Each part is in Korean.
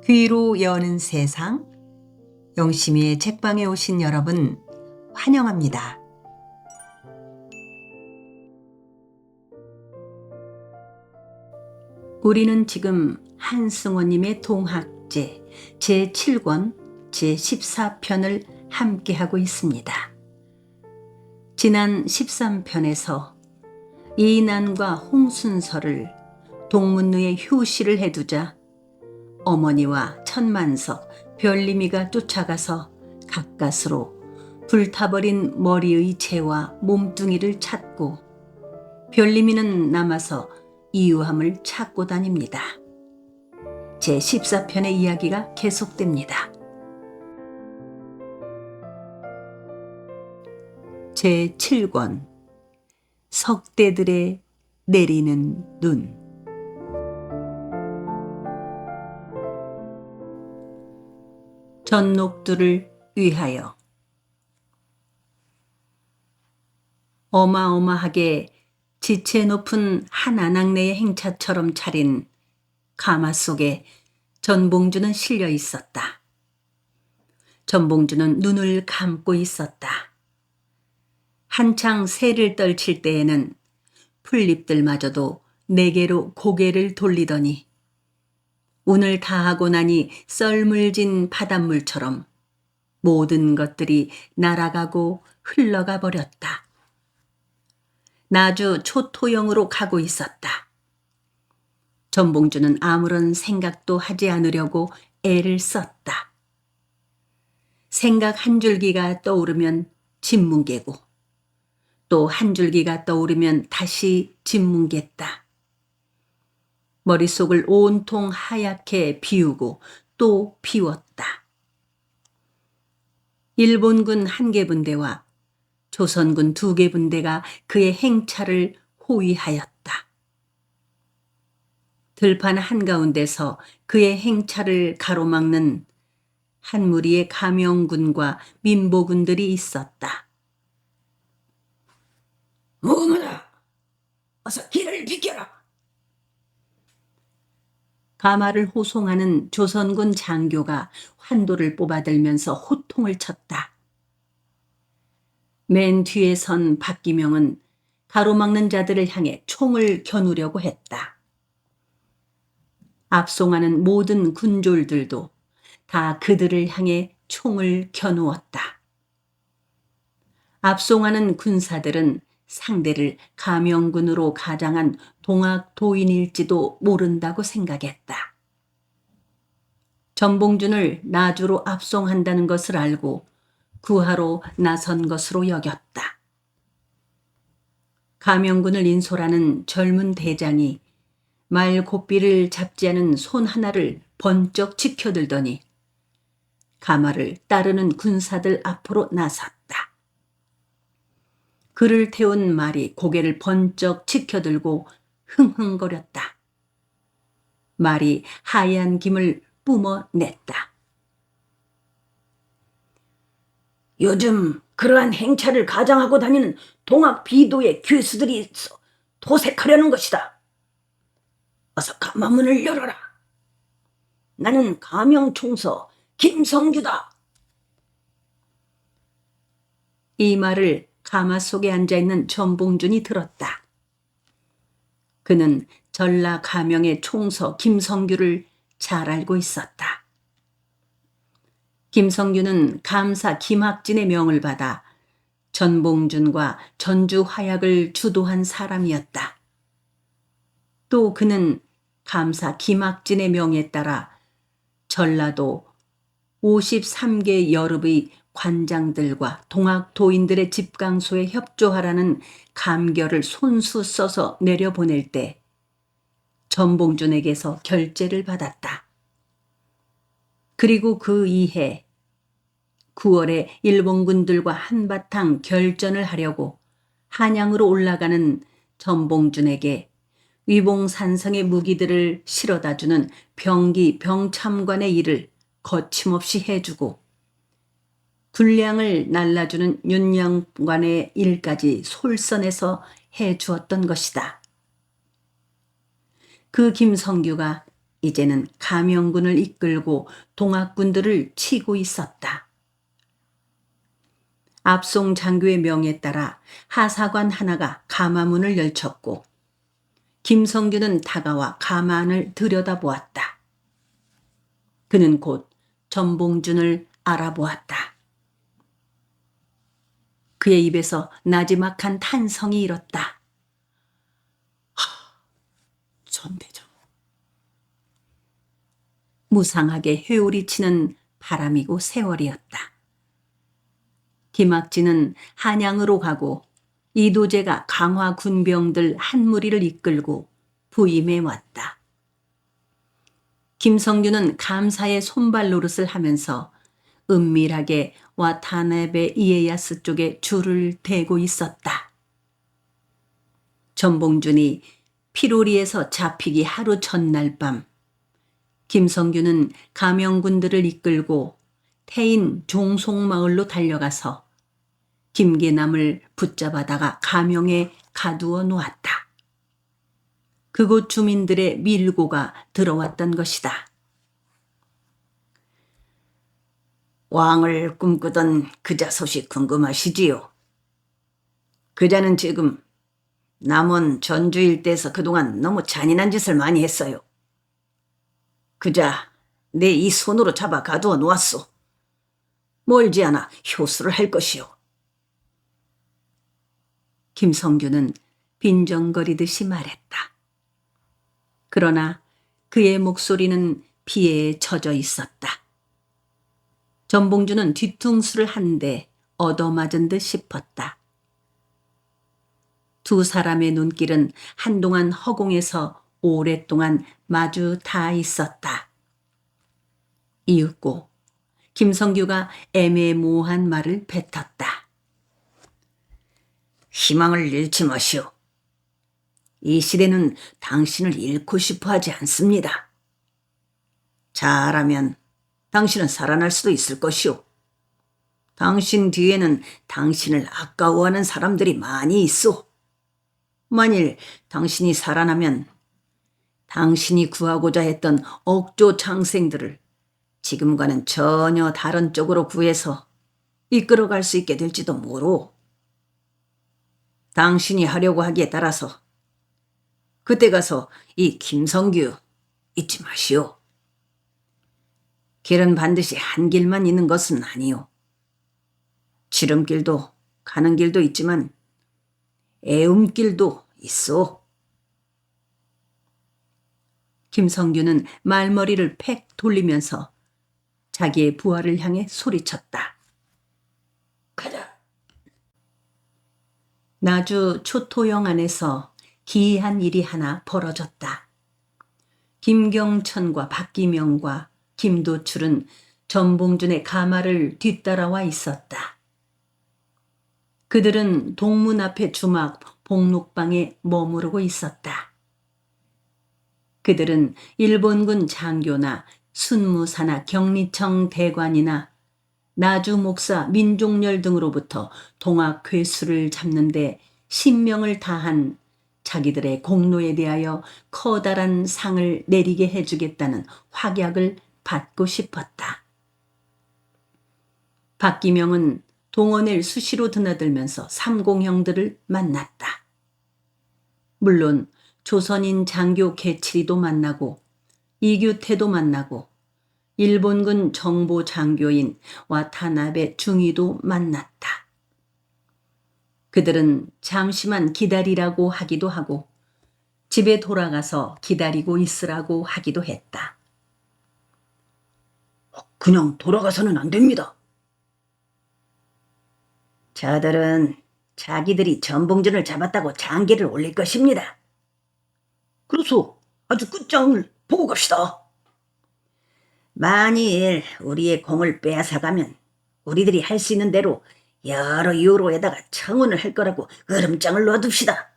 귀로 여는 세상, 영심이의 책방에 오신 여러분 환영합니다. 우리는 지금 한승원님의 동학제 제7권 제14편을 함께하고 있습니다. 지난 13편에서 이난과 홍순서를 동문루에 휴시를 해두자 어머니와 천만석, 별림이가 쫓아가서 가까스로 불타버린 머리의 재와 몸뚱이를 찾고 별림이는 남아서 이유함을 찾고 다닙니다. 제14편의 이야기가 계속됩니다. 제7권 석대들의 내리는 눈. 전녹두를 위하여. 어마어마하게 지체 높은 한 안악내의 행차처럼 차린 가마 속에 전봉주는 실려 있었다. 전봉주는 눈을 감고 있었다. 한창 새를 떨칠 때에는 풀잎들마저도 내게로 고개를 돌리더니 운을 다하고 나니 썰물진 바닷물처럼 모든 것들이 날아가고 흘러가 버렸다. 나주 초토영으로 가고 있었다. 전봉주는 아무런 생각도 하지 않으려고 애를 썼다. 생각 한 줄기가 떠오르면 짓뭉개고 또 한 줄기가 떠오르면 다시 짓뭉갰다. 머릿속을 온통 하얗게 비우고 또 비웠다. 일본군 1개 분대와 조선군 2개 분대가 그의 행차를 호위하였다. 들판 한가운데서 그의 행차를 가로막는 한 무리의 가명군과 민보군들이 있었다. 어머나, 어서 길을 비켜라. 가마를 호송하는 조선군 장교가 환도를 뽑아들면서 호통을 쳤다. 맨 뒤에 선 박기명은 가로막는 자들을 향해 총을 겨누려고 했다. 앞송하는 모든 군졸들도 다 그들을 향해 총을 겨누었다. 앞송하는 군사들은 상대를 가명군으로 가장한 동학도인일지도 모른다고 생각했다. 전봉준을 나주로 압송한다는 것을 알고 구하러 나선 것으로 여겼다. 가명군을 인솔하는 젊은 대장이 말고삐를 잡지 않은 손 하나를 번쩍 치켜들더니 가마를 따르는 군사들 앞으로 나섰다. 그를 태운 말이 고개를 번쩍 치켜들고 흥흥거렸다. 말이 하얀 김을 뿜어냈다. 요즘 그러한 행차를 가장하고 다니는 동학 비도의 괴수들이 있어 도색하려는 것이다. 어서 가마문을 열어라. 나는 가명총서 김성규다. 이 말을 가마 속에 앉아있는 전봉준이 들었다. 그는 전라 가명의 총서 김성규를 잘 알고 있었다. 김성규는 감사 김학진의 명을 받아 전봉준과 전주 화약을 주도한 사람이었다. 또 그는 감사 김학진의 명에 따라 전라도 53개 여룹의 관장들과 동학도인들의 집강소에 협조하라는 감결을 손수 써서 내려보낼 때 전봉준에게서 결재를 받았다. 그리고 그 이해 9월에 일본군들과 한바탕 결전을 하려고 한양으로 올라가는 전봉준에게 위봉산성의 무기들을 실어다주는 병기 병참관의 일을 거침없이 해주고 군량을 날라주는 윤영관의 일까지 솔선해서 해주었던 것이다. 그 김성규가 이제는 가명군을 이끌고 동학군들을 치고 있었다. 압송 장교의 명에 따라 하사관 하나가 가마문을 열쳤고 김성규는 다가와 가만을 들여다보았다. 그는 곧 전봉준을 알아보았다. 그의 입에서 나지막한 탄성이 일었다. 전대장. 무상하게 회오리치는 바람이고 세월이었다. 김학진은 한양으로 가고 이도재가 강화 군병들 한 무리를 이끌고 부임해 왔다. 김성규는 감사의 손발 노릇을 하면서 은밀하게 와타나베 이에야스 쪽에 줄을 대고 있었다. 전봉준이 피로리에서 잡히기 하루 전날 밤 김성규는 가명군들을 이끌고 태인 종송마을로 달려가서 김계남을 붙잡아다가 가명에 가두어 놓았다. 그곳 주민들의 밀고가 들어왔던 것이다. 왕을 꿈꾸던 그자 소식 궁금하시지요? 그자는 지금 남원 전주 일대에서 그동안 너무 잔인한 짓을 많이 했어요. 그자 내 이 손으로 잡아 가두어 놓았소. 멀지 않아 효수를 할 것이요. 김성규는 빈정거리듯이 말했다. 그러나 그의 목소리는 비애에 젖어 있었다. 전봉준은 뒤통수를 한 대 얻어맞은 듯 싶었다. 두 사람의 눈길은 한동안 허공에서 오랫동안 마주 닿아 있었다. 이윽고 김성규가 애매모호한 말을 뱉었다. 희망을 잃지 마시오. 이 시대는 당신을 잃고 싶어 하지 않습니다. 잘하면 당신은 살아날 수도 있을 것이오. 당신 뒤에는 당신을 아까워하는 사람들이 많이 있어. 만일 당신이 살아나면 당신이 구하고자 했던 억조 장생들을 지금과는 전혀 다른 쪽으로 구해서 이끌어갈 수 있게 될지도 모르오. 당신이 하려고 하기에 따라서 그때 가서 이 김성규 잊지 마시오. 길은 반드시 한 길만 있는 것은 아니오. 지름길도 가는 길도 있지만 애움길도 있어. 김성규는 말머리를 팩 돌리면서 자기의 부하를 향해 소리쳤다. 가자. 나주 초토영 안에서 기이한 일이 하나 벌어졌다. 김경천과 박기명과 김도출은 전봉준의 가마를 뒤따라와 있었다. 그들은 동문 앞의 주막 복록방에 머무르고 있었다. 그들은 일본군 장교나 순무사나 경리청 대관이나 나주 목사 민종렬 등으로부터 동학 괴수를 잡는데 신명을 다한 자기들의 공로에 대하여 커다란 상을 내리게 해주겠다는 확약을 받고 싶었다. 박기명은 동원을 수시로 드나들면서 삼공형들을 만났다. 물론 조선인 장교 개칠이도 만나고 이규태도 만나고 일본군 정보 장교인 와타나베 중위도 만났다. 그들은 잠시만 기다리라고 하기도 하고 집에 돌아가서 기다리고 있으라고 하기도 했다. 그냥 돌아가서는 안 됩니다. 저들은 자기들이 전봉준을 잡았다고 장계를 올릴 것입니다. 그래서 아주 끝장을 보고 갑시다. 만일 우리의 공을 빼앗아가면 우리들이 할 수 있는 대로 여러 이유로에다가 청혼을 할 거라고 으름장을 놔둡시다.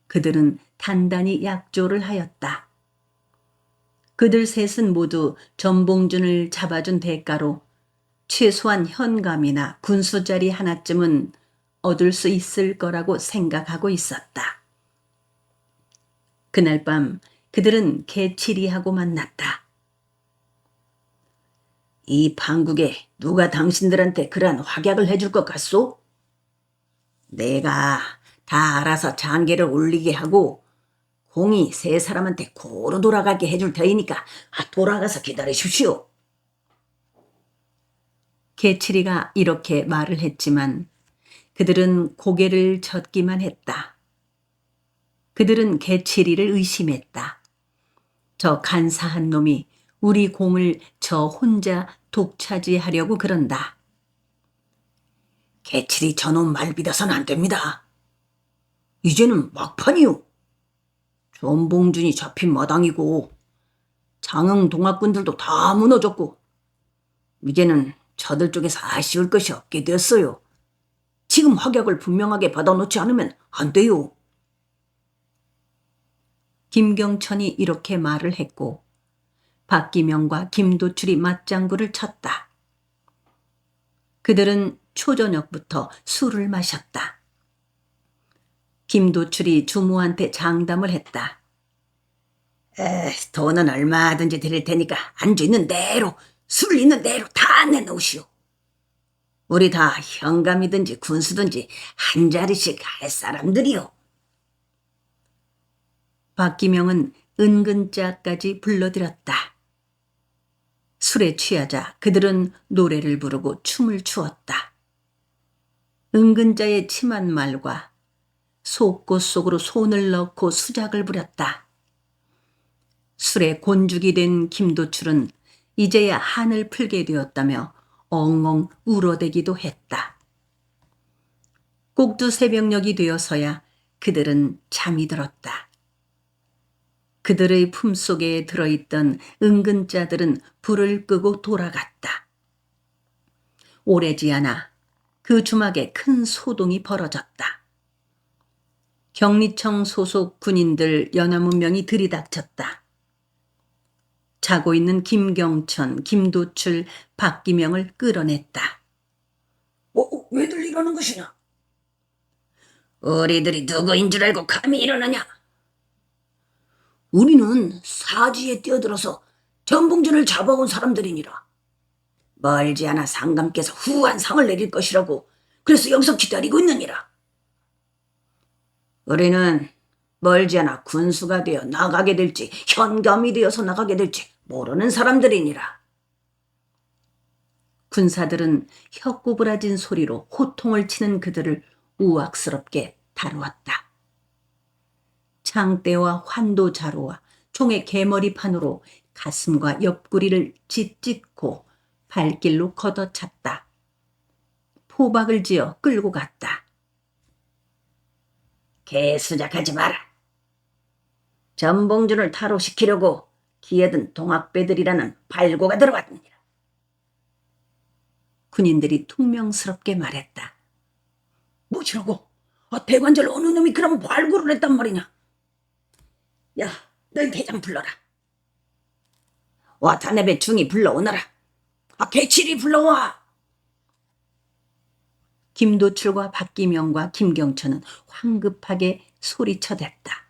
그들은 단단히 약조를 하였다. 그들 셋은 모두 전봉준을 잡아준 대가로 최소한 현감이나 군수자리 하나쯤은 얻을 수 있을 거라고 생각하고 있었다. 그날 밤 그들은 개치리하고 만났다. 이 판국에 누가 당신들한테 그러한 확약을 해줄 것 같소? 내가 다 알아서 장계를 올리게 하고 공이 세 사람한테 고루 돌아가게 해줄 터이니까 돌아가서 기다리십시오. 개치리가 이렇게 말을 했지만 그들은 고개를 젓기만 했다. 그들은 개치리를 의심했다. 저 간사한 놈이 우리 공을 저 혼자 독차지하려고 그런다. 개칠이 저놈 말 믿어서는 안 됩니다. 이제는 막판이요. 전봉준이 잡힌 마당이고 장흥 동학군들도 다 무너졌고 이제는 저들 쪽에서 아쉬울 것이 없게 되었어요. 지금 확약을 분명하게 받아놓지 않으면 안 돼요. 김경천이 이렇게 말을 했고 박기명과 김도출이 맞장구를 쳤다. 그들은 초저녁부터 술을 마셨다. 김도출이 주모한테 장담을 했다. 돈은 얼마든지 드릴 테니까 안주 있는 대로 술 있는 대로 다 내놓으시오. 우리 다 현감이든지 군수든지 한 자리씩 할 사람들이요. 박기명은 은근자까지 불러들였다. 술에 취하자 그들은 노래를 부르고 춤을 추었다. 은근자의 침한 말과 속옷 속으로 손을 넣고 수작을 부렸다. 술에 곤죽이 된 김도출은 이제야 한을 풀게 되었다며 엉엉 울어대기도 했다. 꼭두 새벽녘이 되어서야 그들은 잠이 들었다. 그들의 품속에 들어있던 은근자들은 불을 끄고 돌아갔다. 오래지 않아 그 주막에 큰 소동이 벌어졌다. 경리청 소속 군인들 여나무 명이 들이닥쳤다. 자고 있는 김경천, 김도출, 박기명을 끌어냈다. 왜들 이러는 것이냐? 우리들이 누구인 줄 알고 감히 일어나냐? 우리는 사지에 뛰어들어서 전봉준을 잡아온 사람들이니라. 멀지 않아 상감께서 후한 상을 내릴 것이라고 그래서 여기서 기다리고 있느니라. 우리는 멀지 않아 군수가 되어 나가게 될지 현감이 되어서 나가게 될지 모르는 사람들이니라. 군사들은 혀꼬부라진 소리로 호통을 치는 그들을 우악스럽게 다루었다. 창대와 환도 자루와 총의 개머리판으로 가슴과 옆구리를 짓짓고 발길로 걷어찼다. 포박을 지어 끌고 갔다. 개수작하지 마라. 전봉준을 탈옥시키려고 기어든 동학배들이라는 발고가 들어왔느니라. 군인들이 퉁명스럽게 말했다. 뭐시라고? 대관절 어느 놈이 그런 발고를 했단 말이냐? 야, 너희 대장 불러라. 와타네베 중이 불러오너라. 개칠이 불러와. 김도출과 박기명과 김경천은 황급하게 소리쳐댔다.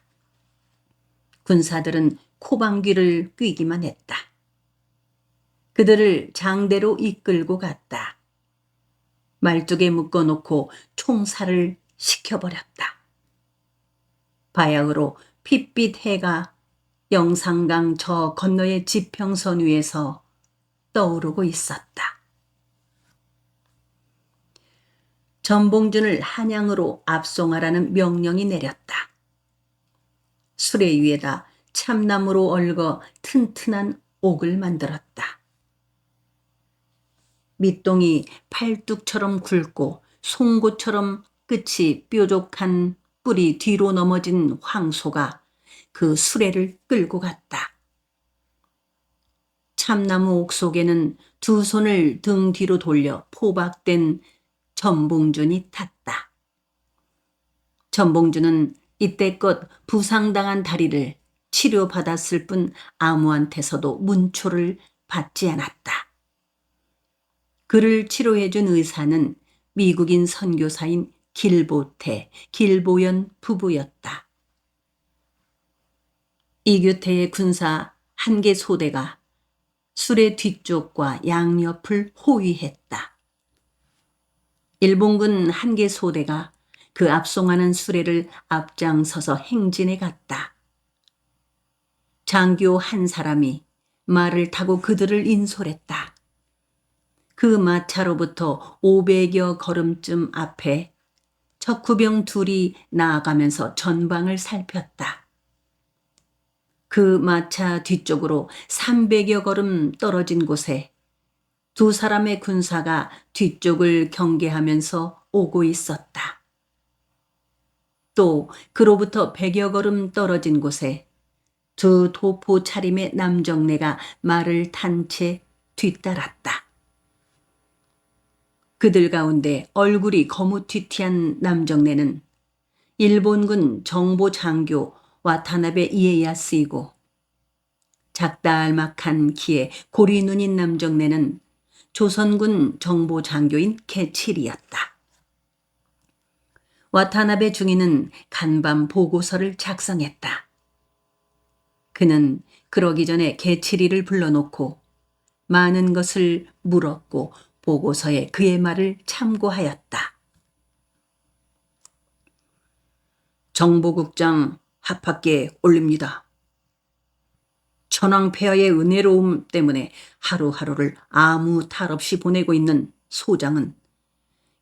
군사들은 코방귀를 뀌기만 했다. 그들을 장대로 이끌고 갔다. 말뚝에 묶어놓고 총살을 시켜버렸다. 바야흐로 핏빛 해가 영산강 저 건너의 지평선 위에서 떠오르고 있었다. 전봉준을 한양으로 압송하라는 명령이 내렸다. 수레 위에다 참나무로 얽어 튼튼한 옥을 만들었다. 밑동이 팔뚝처럼 굵고 송곳처럼 끝이 뾰족한 뿔이 뒤로 넘어진 황소가 그 수레를 끌고 갔다. 참나무 옥 속에는 두 손을 등 뒤로 돌려 포박된 전봉준이 탔다. 전봉준은 이때껏 부상당한 다리를 치료받았을 뿐 아무한테서도 문초를 받지 않았다. 그를 치료해준 의사는 미국인 선교사인 길보태, 길보연 부부였다. 이규태의 군사 한 개 소대가 수레 뒤쪽과 양옆을 호위했다. 일본군 한 개 소대가 그 앞송하는 수레를 앞장서서 행진해 갔다. 장교 한 사람이 말을 타고 그들을 인솔했다. 그 마차로부터 500여 걸음쯤 앞에 척후병 둘이 나아가면서 전방을 살폈다. 그 마차 뒤쪽으로 300여 걸음 떨어진 곳에 두 사람의 군사가 뒤쪽을 경계하면서 오고 있었다. 또 그로부터 100여 걸음 떨어진 곳에 두 도포 차림의 남정네가 말을 탄 채 뒤따랐다. 그들 가운데 얼굴이 거무튀튀한 남정네는 일본군 정보장교 와타나베 이에야스이고, 작달막한 키에 고리 눈인 남정네는 조선군 정보장교인 개칠이었다. 와타나베 중위는 간밤 보고서를 작성했다. 그는 그러기 전에 개칠이를 불러놓고 많은 것을 물었고 보고서에 그의 말을 참고하였다. 정보국장 합학계에 올립니다. 천황폐하의 은혜로움 때문에 하루하루를 아무 탈 없이 보내고 있는 소장은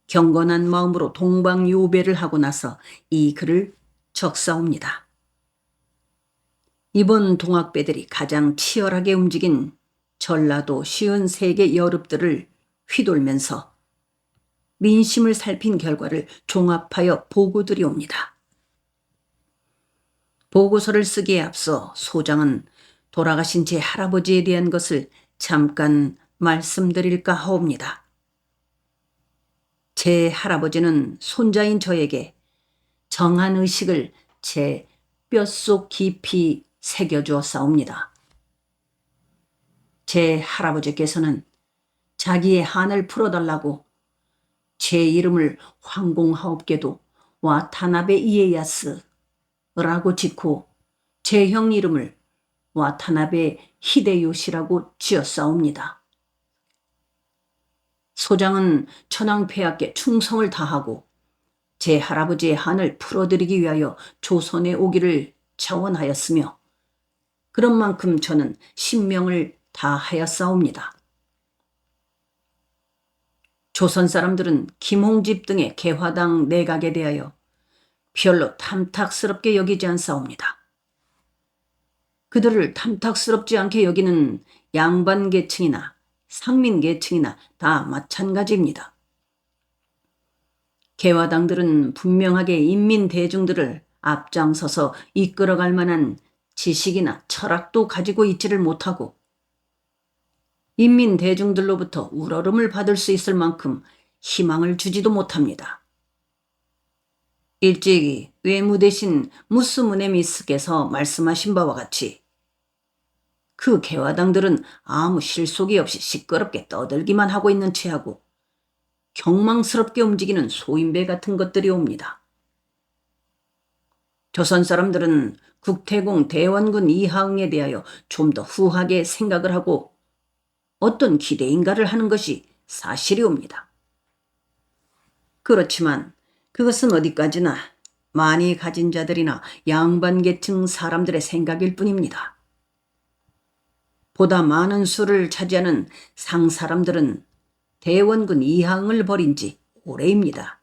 경건한 마음으로 동방요배를 하고 나서 이 글을 적사옵니다. 이번 동학배들이 가장 치열하게 움직인 전라도 53개 여룹들을 휘돌면서 민심을 살핀 결과를 종합하여 보고드리옵니다. 보고서를 쓰기에 앞서 소장은 돌아가신 제 할아버지에 대한 것을 잠깐 말씀드릴까 하옵니다. 제 할아버지는 손자인 저에게 정한 의식을 제 뼛속 깊이 새겨주었사옵니다. 제 할아버지께서는 자기의 한을 풀어달라고 제 이름을 황공하옵게도 와타나베 이에야스라고 짓고 제 형 이름을 와타나베 히데요시라고 지었사옵니다. 소장은 천황폐하께 충성을 다하고 제 할아버지의 한을 풀어드리기 위하여 조선에 오기를 자원하였으며, 그런 만큼 저는 신명을 다하였사옵니다. 조선 사람들은 김홍집 등의 개화당 내각에 대하여 별로 탐탁스럽게 여기지 않사옵니다. 그들을 탐탁스럽지 않게 여기는 양반계층이나 상민계층이나 다 마찬가지입니다. 개화당들은 분명하게 인민대중들을 앞장서서 이끌어갈 만한 지식이나 철학도 가지고 있지를 못하고, 인민대중들로부터 우러름을 받을 수 있을 만큼 희망을 주지도 못합니다. 일찍이 외무 대신 무스무네미스께서 말씀하신 바와 같이 그 개화당들은 아무 실속이 없이 시끄럽게 떠들기만 하고 있는 체하고 경망스럽게 움직이는 소인배 같은 것들이 옵니다. 조선 사람들은 국태공 대원군 이하응에 대하여 좀 더 후하게 생각을 하고 어떤 기대인가를 하는 것이 사실이옵니다. 그렇지만 그것은 어디까지나 많이 가진 자들이나 양반계층 사람들의 생각일 뿐입니다. 보다 많은 수를 차지하는 상사람들은 대원군 이하응을 버린 지 오래입니다.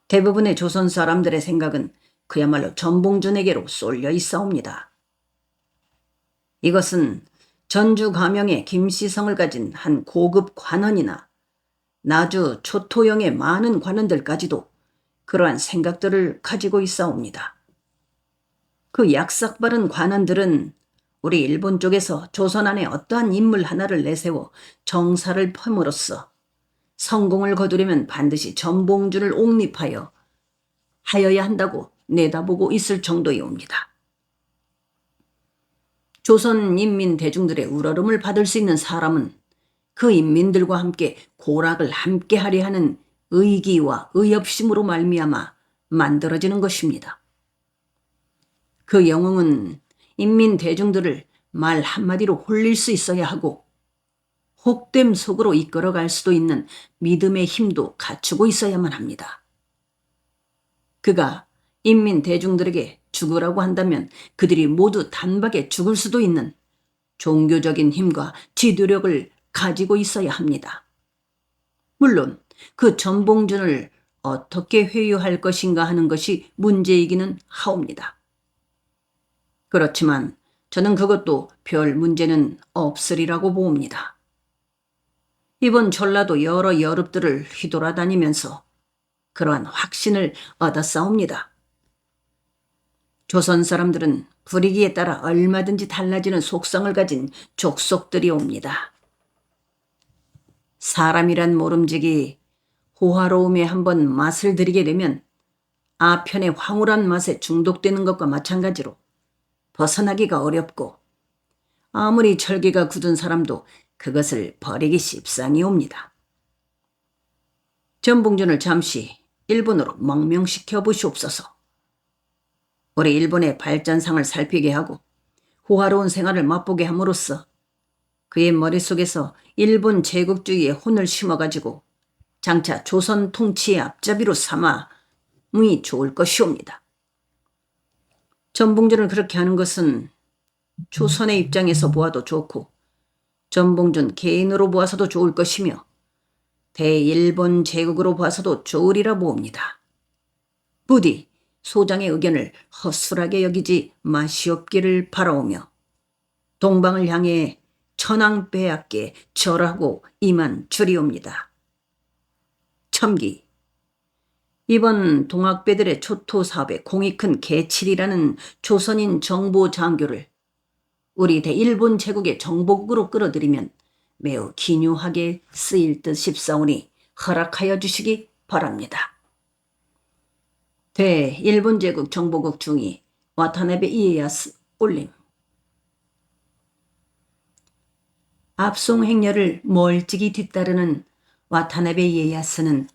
대부분의 조선 사람들의 생각은 그야말로 전봉준에게로 쏠려 있사옵니다. 이것은 전주 가명의 김시성을 가진 한 고급 관원이나 나주 초토영의 많은 관원들까지도 그러한 생각들을 가지고 있사옵니다. 그 약삭바른 관원들은 우리 일본 쪽에서 조선 안에 어떠한 인물 하나를 내세워 정사를 펌으로써 성공을 거두려면 반드시 전봉준을 옹립하여 하여야 한다고 내다보고 있을 정도이옵니다. 조선 인민 대중들의 우러름을 받을 수 있는 사람은 그 인민들과 함께 고락을 함께하려 하는 의기와 의협심으로 말미암아 만들어지는 것입니다. 그 영웅은 인민 대중들을 말 한마디로 홀릴 수 있어야 하고 혹됨 속으로 이끌어갈 수도 있는 믿음의 힘도 갖추고 있어야만 합니다. 그가 인민 대중들에게 죽으라고 한다면 그들이 모두 단박에 죽을 수도 있는 종교적인 힘과 지도력을 가지고 있어야 합니다. 물론 그 전봉준을 어떻게 회유할 것인가 하는 것이 문제이기는 하옵니다. 그렇지만 저는 그것도 별 문제는 없으리라고 봅니다. 이번 전라도 여러 여룹들을 휘돌아다니면서 그러한 확신을 얻었사옵니다. 조선 사람들은 부리기에 따라 얼마든지 달라지는 속성을 가진 족속들이옵니다. 사람이란 모름지기 호화로움에 한번 맛을 들이게 되면 아편의 황홀한 맛에 중독되는 것과 마찬가지로 벗어나기가 어렵고 아무리 철기가 굳은 사람도 그것을 버리기 십상이옵니다. 전봉준을 잠시 일본으로 망명시켜 보시옵소서. 우리 일본의 발전상을 살피게 하고 호화로운 생활을 맛보게 함으로써 그의 머릿속에서 일본 제국주의의 혼을 심어가지고 장차 조선 통치의 앞잡이로 삼아이 좋을 것이옵니다. 전봉준을 그렇게 하는 것은 조선의 입장에서 보아도 좋고 전봉준 개인으로 보아서도 좋을 것이며 대일본 제국으로 봐서도 좋으리라 보옵니다. 부디 소장의 의견을 허술하게 여기지 마시옵기를 바라오며 동방을 향해 천황배하께 절하고 임한 줄이옵니다. 첨기 이번 동학배들의 초토 사업에 공이 큰 개칠이라는 조선인 정보 장교를 우리 대일본 제국의 정보국으로 끌어들이면 매우 기묘하게 쓰일 듯 싶사오니 허락하여 주시기 바랍니다. 대일본 제국 정보국 중위 와타나베 이에야스 올림. 압송 행렬을 멀찍이 뒤따르는 와타나베 이에야스는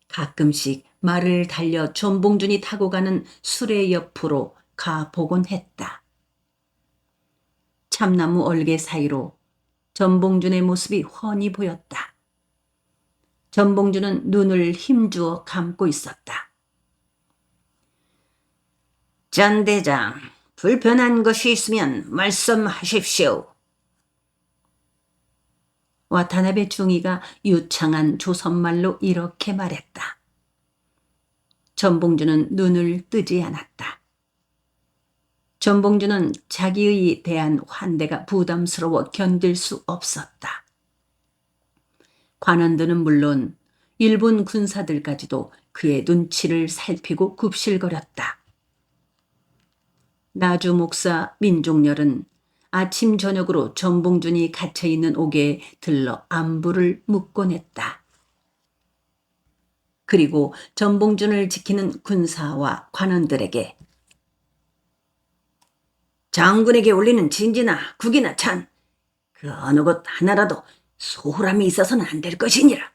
가끔씩 말을 달려 전봉준이 타고 가는 수레 옆으로 가보곤 했다. 참나무 얼개 사이로 전봉준의 모습이 훤히 보였다. 전봉준은 눈을 힘주어 감고 있었다. 전 대장, 불편한 것이 있으면 말씀하십시오. 와타나베 중위가 유창한 조선말로 이렇게 말했다. 전봉준은 눈을 뜨지 않았다. 전봉준은 자기의 대한 환대가 부담스러워 견딜 수 없었다. 관원들은 물론 일본 군사들까지도 그의 눈치를 살피고 굽실거렸다. 나주 목사 민종렬은 아침 저녁으로 전봉준이 갇혀있는 옥에 들러 안부를 묻곤 했다. 그리고 전봉준을 지키는 군사와 관원들에게 장군에게 올리는 진지나 국이나 찬, 그 어느 것 하나라도 소홀함이 있어서는 안 될 것이니라.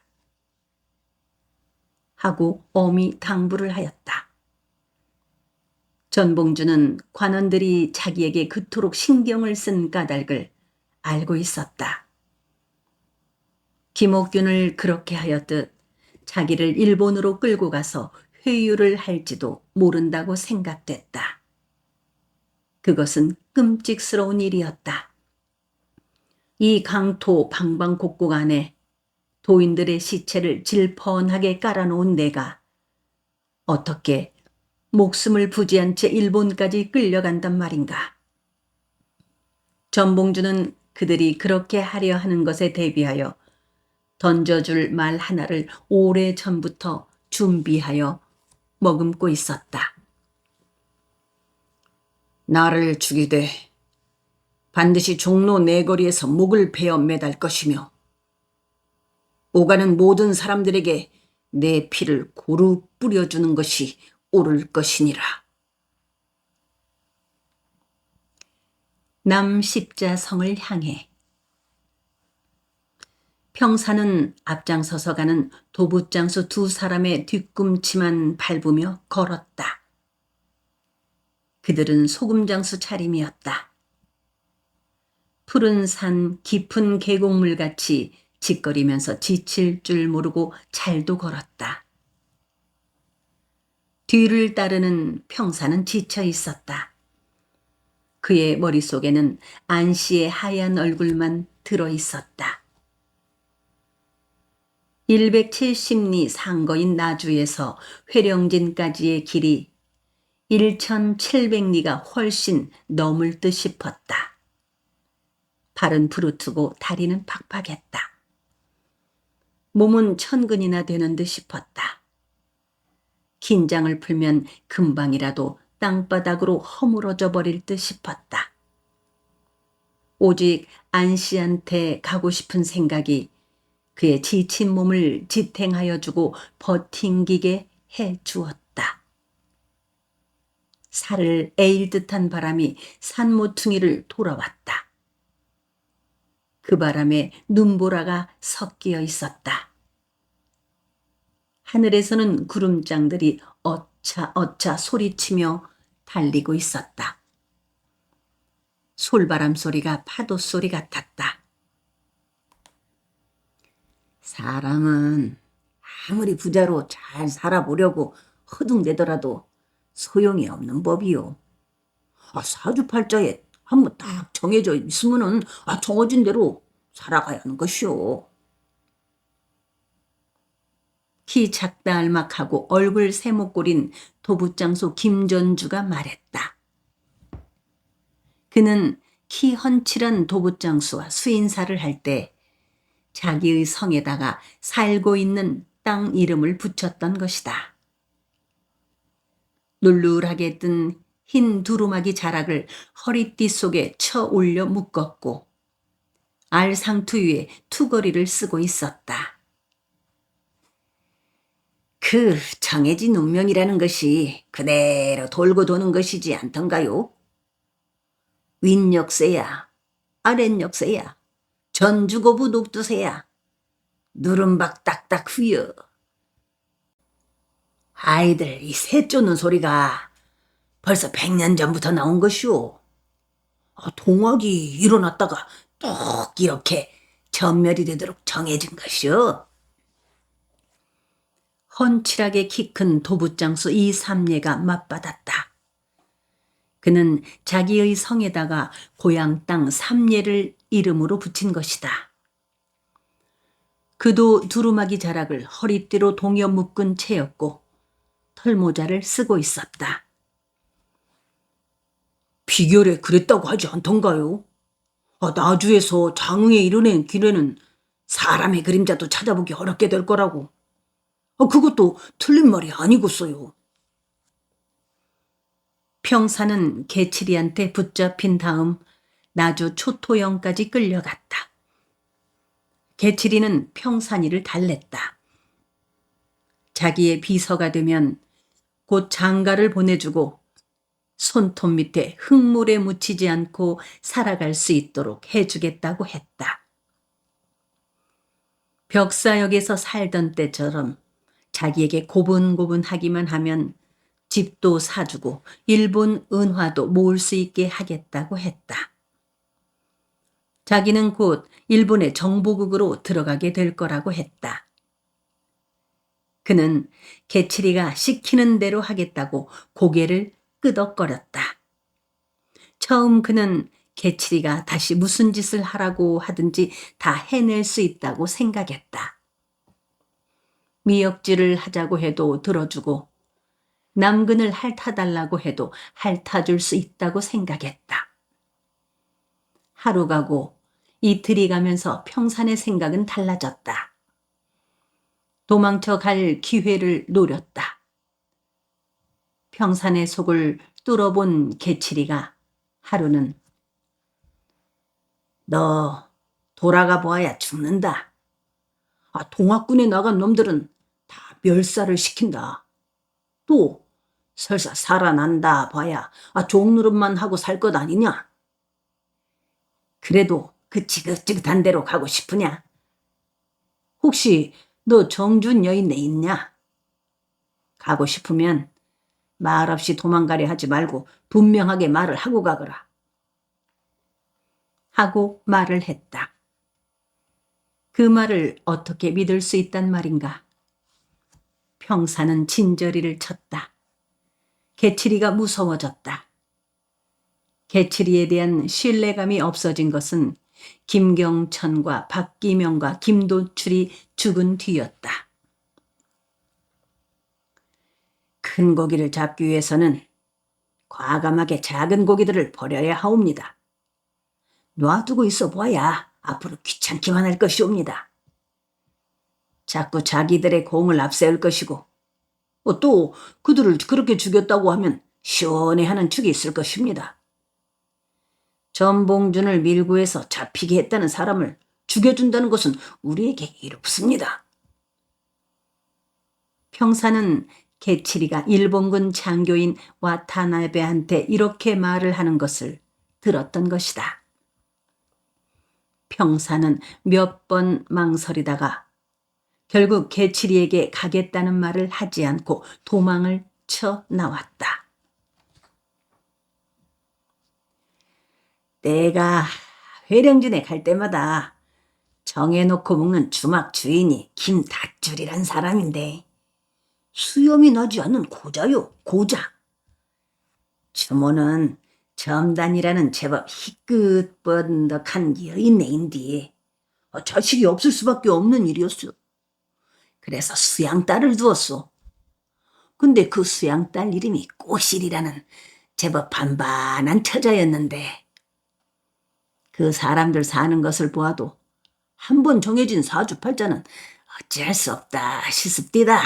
하고 엄히 당부를 하였다. 전봉준은 관원들이 자기에게 그토록 신경을 쓴 까닭을 알고 있었다. 김옥균을 그렇게 하였듯 자기를 일본으로 끌고 가서 회유를 할지도 모른다고 생각됐다. 그것은 끔찍스러운 일이었다. 이 강토 방방곡곡 안에 도인들의 시체를 질펀하게 깔아놓은 내가 어떻게 목숨을 부지한 채 일본까지 끌려간단 말인가. 전봉준은 그들이 그렇게 하려 하는 것에 대비하여 던져줄 말 하나를 오래전부터 준비하여 머금고 있었다. 나를 죽이되 반드시 종로 내거리에서 목을 베어 매달 것이며 오가는 모든 사람들에게 내 피를 고루 뿌려주는 것이 옳을 것이니라. 남십자성을 향해 평사는 앞장서서 가는 도부장수 두 사람의 뒤꿈치만 밟으며 걸었다. 그들은 소금장수 차림이었다. 푸른 산 깊은 계곡물같이 짓거리면서 지칠 줄 모르고 잘도 걸었다. 뒤를 따르는 평사는 지쳐 있었다. 그의 머릿속에는 안씨의 하얀 얼굴만 들어 있었다. 170리 상거인 나주에서 회령진까지의 길이 1700리가 훨씬 넘을 듯 싶었다. 발은 부르트고 다리는 팍팍했다. 몸은 천근이나 되는 듯 싶었다. 긴장을 풀면 금방이라도 땅바닥으로 허물어져 버릴 듯 싶었다. 오직 안씨한테 가고 싶은 생각이 그의 지친 몸을 지탱하여 주고 버팅기게 해 주었다. 살을 에일 듯한 바람이 산 모퉁이를 돌아왔다. 그 바람에 눈보라가 섞여 있었다. 하늘에서는 구름장들이 어차 소리치며 달리고 있었다. 솔바람 소리가 파도 소리 같았다. 사람은 아무리 부자로 잘 살아보려고 허둥대더라도 소용이 없는 법이요. 사주팔자에 한번 딱 정해져 있으면은 정해진 대로 살아가야 하는 것이요. 키 작다 알막하고 얼굴 세목골인 도부장소 김전주가 말했다. 그는 키 헌칠한 도부장수와 수인사를 할 때 자기의 성에다가 살고 있는 땅 이름을 붙였던 것이다. 눌눌하게 뜬 흰 두루마기 자락을 허리띠 속에 쳐 올려 묶었고 알상투 위에 투거리를 쓰고 있었다. 그 정해진 운명이라는 것이 그대로 돌고 도는 것이지 않던가요? 윗역세야, 아랫역세야, 전주고부 녹두새야, 누른박 딱딱 후여. 아이들 이 새 쪼는 소리가 벌써 100년 전부터 나온 것이오. 동학이 일어났다가 뚝 이렇게 전멸이 되도록 정해진 것이오. 헌칠하게 키 큰 도부장수 이삼례가 맞받았다. 그는 자기의 성에다가 고향 땅 삼례를 이름으로 붙인 것이다. 그도 두루마기 자락을 허리띠로 동여 묶은 채였고 털모자를 쓰고 있었다. 비결에 그랬다고 하지 않던가요? 나주에서 장흥에 이르는 길에는 사람의 그림자도 찾아보기 어렵게 될 거라고. 그것도 틀린 말이 아니겠어요. 평사는 개칠이한테 붙잡힌 다음 나주 초토영까지 끌려갔다. 개칠이는 평산이를 달랬다. 자기의 비서가 되면 곧 장가를 보내주고 손톱 밑에 흙물에 묻히지 않고 살아갈 수 있도록 해주겠다고 했다. 벽사역에서 살던 때처럼 자기에게 고분고분하기만 하면 집도 사주고 일본 은화도 모을 수 있게 하겠다고 했다. 자기는 곧 일본의 정보국으로 들어가게 될 거라고 했다. 그는 개칠이가 시키는 대로 하겠다고 고개를 끄덕거렸다. 처음 그는 개칠이가 다시 무슨 짓을 하라고 하든지 다 해낼 수 있다고 생각했다. 미역질을 하자고 해도 들어주고 남근을 핥아달라고 해도 핥아줄 수 있다고 생각했다. 하루 가고 이틀이 가면서 평산의 생각은 달라졌다. 도망쳐 갈 기회를 노렸다. 평산의 속을 뚫어본 개칠이가 하루는 너 돌아가 보아야 죽는다. 동학군에 나간 놈들은 다 멸살을 시킨다. 또 설사 살아난다 봐야 종노릇만 하고 살 것 아니냐? 그래도 그 지긋지긋한 데로 가고 싶으냐? 혹시 너 정준 여인네 있냐? 가고 싶으면 말없이 도망가려 하지 말고 분명하게 말을 하고 가거라. 하고 말을 했다. 그 말을 어떻게 믿을 수 있단 말인가? 평사는 진저리를 쳤다. 개칠이가 무서워졌다. 개칠이에 대한 신뢰감이 없어진 것은 김경천과 박기명과 김도출이 죽은 뒤였다. 큰 고기를 잡기 위해서는 과감하게 작은 고기들을 버려야 하옵니다. 놔두고 있어 봐야 앞으로 귀찮기만 할 것이옵니다. 자꾸 자기들의 공을 앞세울 것이고 또 그들을 그렇게 죽였다고 하면 시원해하는 축이 있을 것입니다. 전봉준을 밀고 해서 잡히게 했다는 사람을 죽여준다는 것은 우리에게 이롭습니다. 평사는 개칠이가 일본군 장교인 와타나베한테 이렇게 말을 하는 것을 들었던 것이다. 평사는 몇 번 망설이다가 결국 개칠이에게 가겠다는 말을 하지 않고 도망을 쳐 나왔다. 내가 회령진에 갈 때마다 정해놓고 먹는 주막 주인이 김닷줄이란 사람인데 수염이 나지 않는 고자요, 고자. 주모는 점단이라는 제법 희끗번덕한 여인네인데 자식이 없을 수밖에 없는 일이었어. 그래서 수양딸을 두었소. 근데 그 수양딸 이름이 꼬실이라는 제법 반반한 처자였는데 그 사람들 사는 것을 보아도 한 번 정해진 사주팔자는 어찌할 수 없다 싶습디다.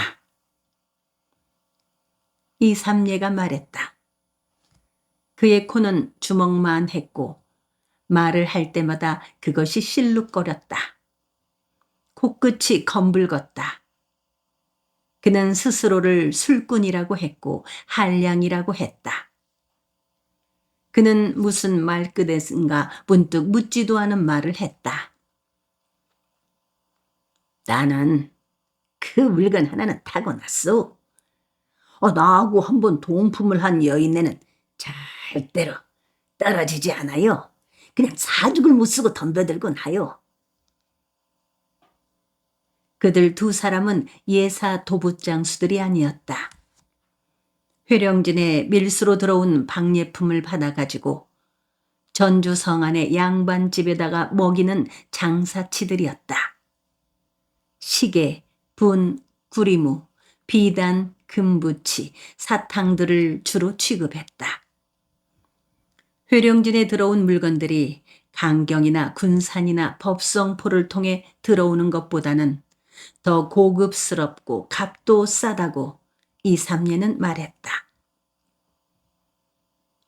이 삼례가 말했다. 그의 코는 주먹만 했고 말을 할 때마다 그것이 실룩거렸다. 코끝이 검붉었다. 그는 스스로를 술꾼이라고 했고 한량이라고 했다. 그는 무슨 말끝에선가 문득 묻지도 않은 말을 했다. 나는 그 물건 하나는 타고났어. 나하고 한번 동품을 한 여인네는 절대로 떨어지지 않아요. 그냥 사죽을 못 쓰고 덤벼들곤 하요. 그들 두 사람은 예사 도부장수들이 아니었다. 회령진에 밀수로 들어온 박예품을 받아가지고 전주 성안의 양반집에다가 먹이는 장사치들이었다. 시계, 분, 구리무, 비단, 금부치, 사탕들을 주로 취급했다. 회령진에 들어온 물건들이 강경이나 군산이나 법성포를 통해 들어오는 것보다는 더 고급스럽고 값도 싸다고 이 삼례는 말했다.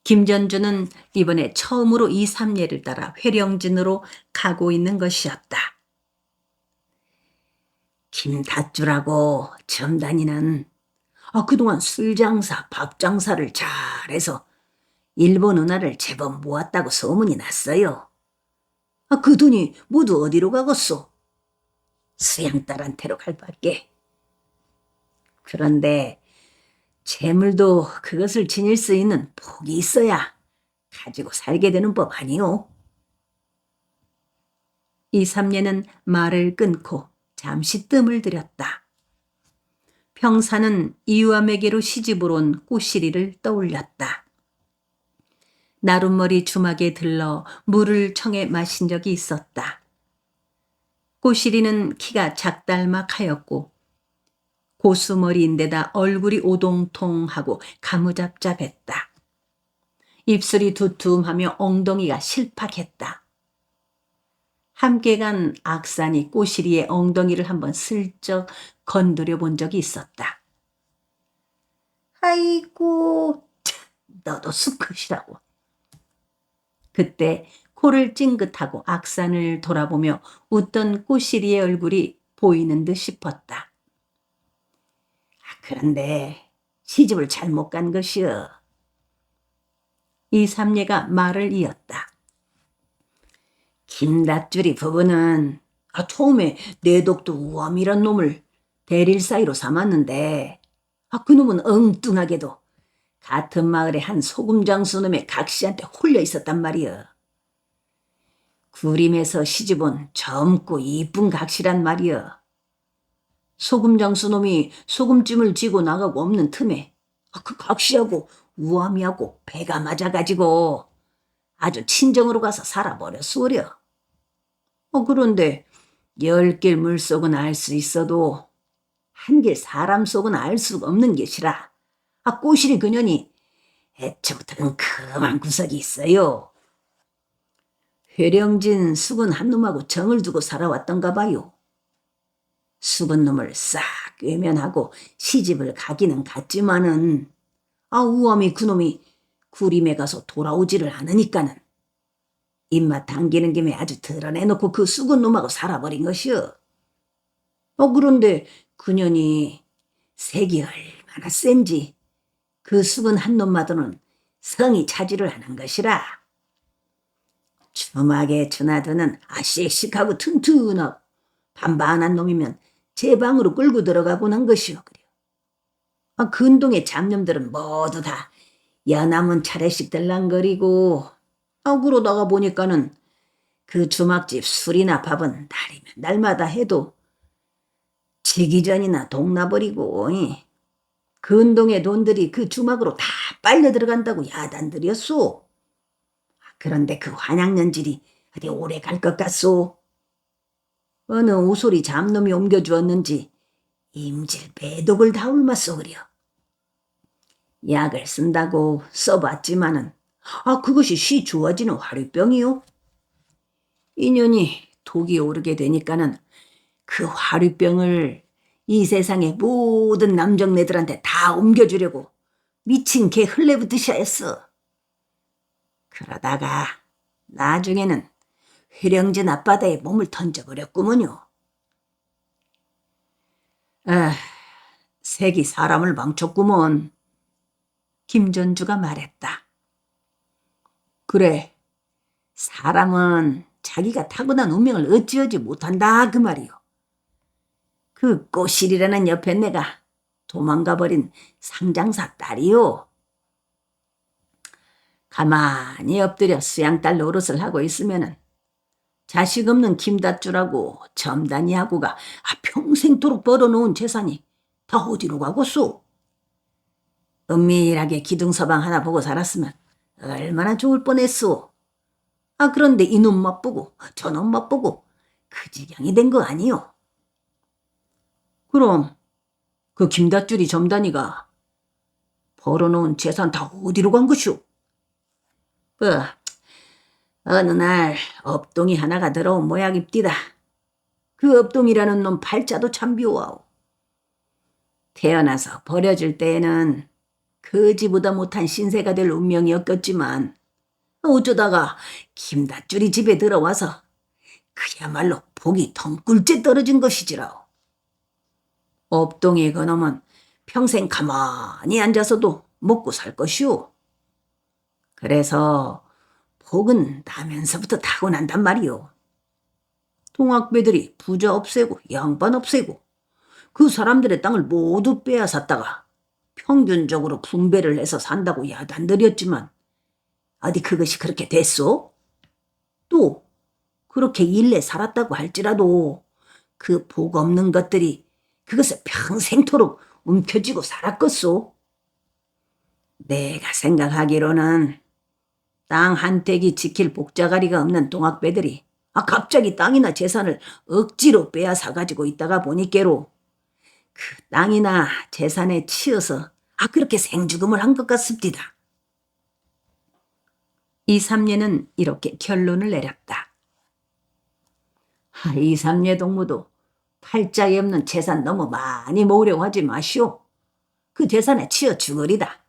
김전주는 이번에 처음으로 이 삼례를 따라 회령진으로 가고 있는 것이었다. 김닷줄하고 점단이는 그동안 술장사, 밥장사를 잘해서 일본 은하를 제법 모았다고 소문이 났어요. 그 돈이 모두 어디로 가겠소? 수양딸한테로 갈 밖에. 그런데 재물도 그것을 지닐 수 있는 복이 있어야 가지고 살게 되는 법 아니오? 이 삼례는 말을 끊고 잠시 뜸을 들였다. 평사는 이유암에게로 시집을 온 꼬시리를 떠올렸다. 나룻머리 주막에 들러 물을 청해 마신 적이 있었다. 꼬시리는 키가 작달막하였고 고수머리인데다 얼굴이 오동통하고 가무잡잡했다. 입술이 두툼하며 엉덩이가 실팍했다. 함께 간 악산이 꼬시리의 엉덩이를 한번 슬쩍 건드려 본 적이 있었다. 아이고, 너도 수컷이라고. 그때 코를 찡긋하고 악산을 돌아보며 웃던 꼬시리의 얼굴이 보이는 듯 싶었다. 그런데 시집을 잘못 간 것이여. 이 삼례가 말을 이었다. 김닷줄이 부부는 처음에 내독도 우암이란 놈을 대릴 사이로 삼았는데 그 놈은 엉뚱하게도 같은 마을에 한 소금장수 놈의 각시한테 홀려 있었단 말이여. 구림에서 시집온 젊고 이쁜 각시란 말이여. 소금장수 놈이 소금찜을 지고 나가고 없는 틈에 그 각시하고 우아미하고 배가 맞아가지고 아주 친정으로 가서 살아버렸소려. 그런데 10길 물속은 알 수 있어도 한 길 사람 속은 알 수가 없는 것이라 꼬시리 그년이 애초부터는 그만 구석이 있어요. 회령진 수근 한 놈하고 정을 두고 살아왔던가 봐요. 수근 놈을 싹 외면하고 시집을 가기는 갔지만은 우엄이 그놈이 구림에 가서 돌아오지를 않으니까는 입맛 당기는 김에 아주 드러내놓고 그 수근 놈하고 살아버린 것이여. 그런데 그년이 색이 얼마나 센지 그 수근 한 놈마저는 성이 차지를 하는 것이라. 주막에 주나드는 씩씩하고 튼튼하고 반반한 놈이면 제 방으로 끌고 들어가곤 한 것이요. 그래요. 근동의 잡념들은 모두 다 여남은 차례씩 들랑거리고 그러다가 보니까는 그 주막집 술이나 밥은 날이면 날마다 해도 지기 전이나 동나버리고 근동의 돈들이 그 주막으로 다 빨려 들어간다고 야단들이었소. 그런데 그 환양년질이 어디 오래 갈 것 같소. 어느 오소리 잡놈이 옮겨주었는지 임질 배독을 다 옮았소 그려. 약을 쓴다고 써봤지만은 그것이 쉬 좋아지는 화류병이요. 인연이 독이 오르게 되니까는 그 화류병을 이 세상의 모든 남정네들한테 다 옮겨주려고 미친 개 흘레붙으셔 했어. 그러다가 나중에는 회령진 앞바다에 몸을 던져버렸구먼요. 색이 사람을 망쳤구먼. 김전주가 말했다. 그래, 사람은 자기가 타고난 운명을 어찌하지 못한다 그 말이요. 그 꼬실이라는 옆에 내가 도망가버린 상장사 딸이요. 가만히 엎드려 수양딸 노릇을 하고 있으면은 자식 없는 김다쭈라고 점단이하고가 평생토록 벌어놓은 재산이 다 어디로 가겠소? 은밀하게 기둥서방 하나 보고 살았으면 얼마나 좋을 뻔했소. 그런데 이놈 맛보고 저놈 맛보고 그 지경이 된 거 아니요. 그럼 그 김다쭈리 점단이가 벌어놓은 재산 다 어디로 간 것이오? 어느 날 업동이 하나가 들어온 모양입디다. 그 업동이라는 놈 팔자도 참 묘하오. 태어나서 버려질 때에는 거지보다 못한 신세가 될 운명이었겠지만 어쩌다가 김다쭈리 집에 들어와서 그야말로 복이 덩굴째 떨어진 것이지라오. 업동의 그놈은 평생 가만히 앉아서도 먹고 살 것이오. 그래서 복은 나면서부터 타고난단 말이오. 동학배들이 부자 없애고 양반 없애고 그 사람들의 땅을 모두 빼앗았다가 평균적으로 분배를 해서 산다고 야단들였지만 어디 그것이 그렇게 됐소? 또 그렇게 일내 살았다고 할지라도 그 복 없는 것들이 그것을 평생토록 움켜쥐고 살았겠소? 내가 생각하기로는 땅 한 떼기 지킬 복자가리가 없는 동학배들이 갑자기 땅이나 재산을 억지로 빼앗아 가지고 있다가 보니께로 그 땅이나 재산에 치여서 그렇게 생죽음을 한 것 같습니다. 이삼례는 이렇게 결론을 내렸다. 이삼례 동무도 팔자에 없는 재산 너무 많이 모으려고 하지 마시오. 그 재산에 치여 죽으리다.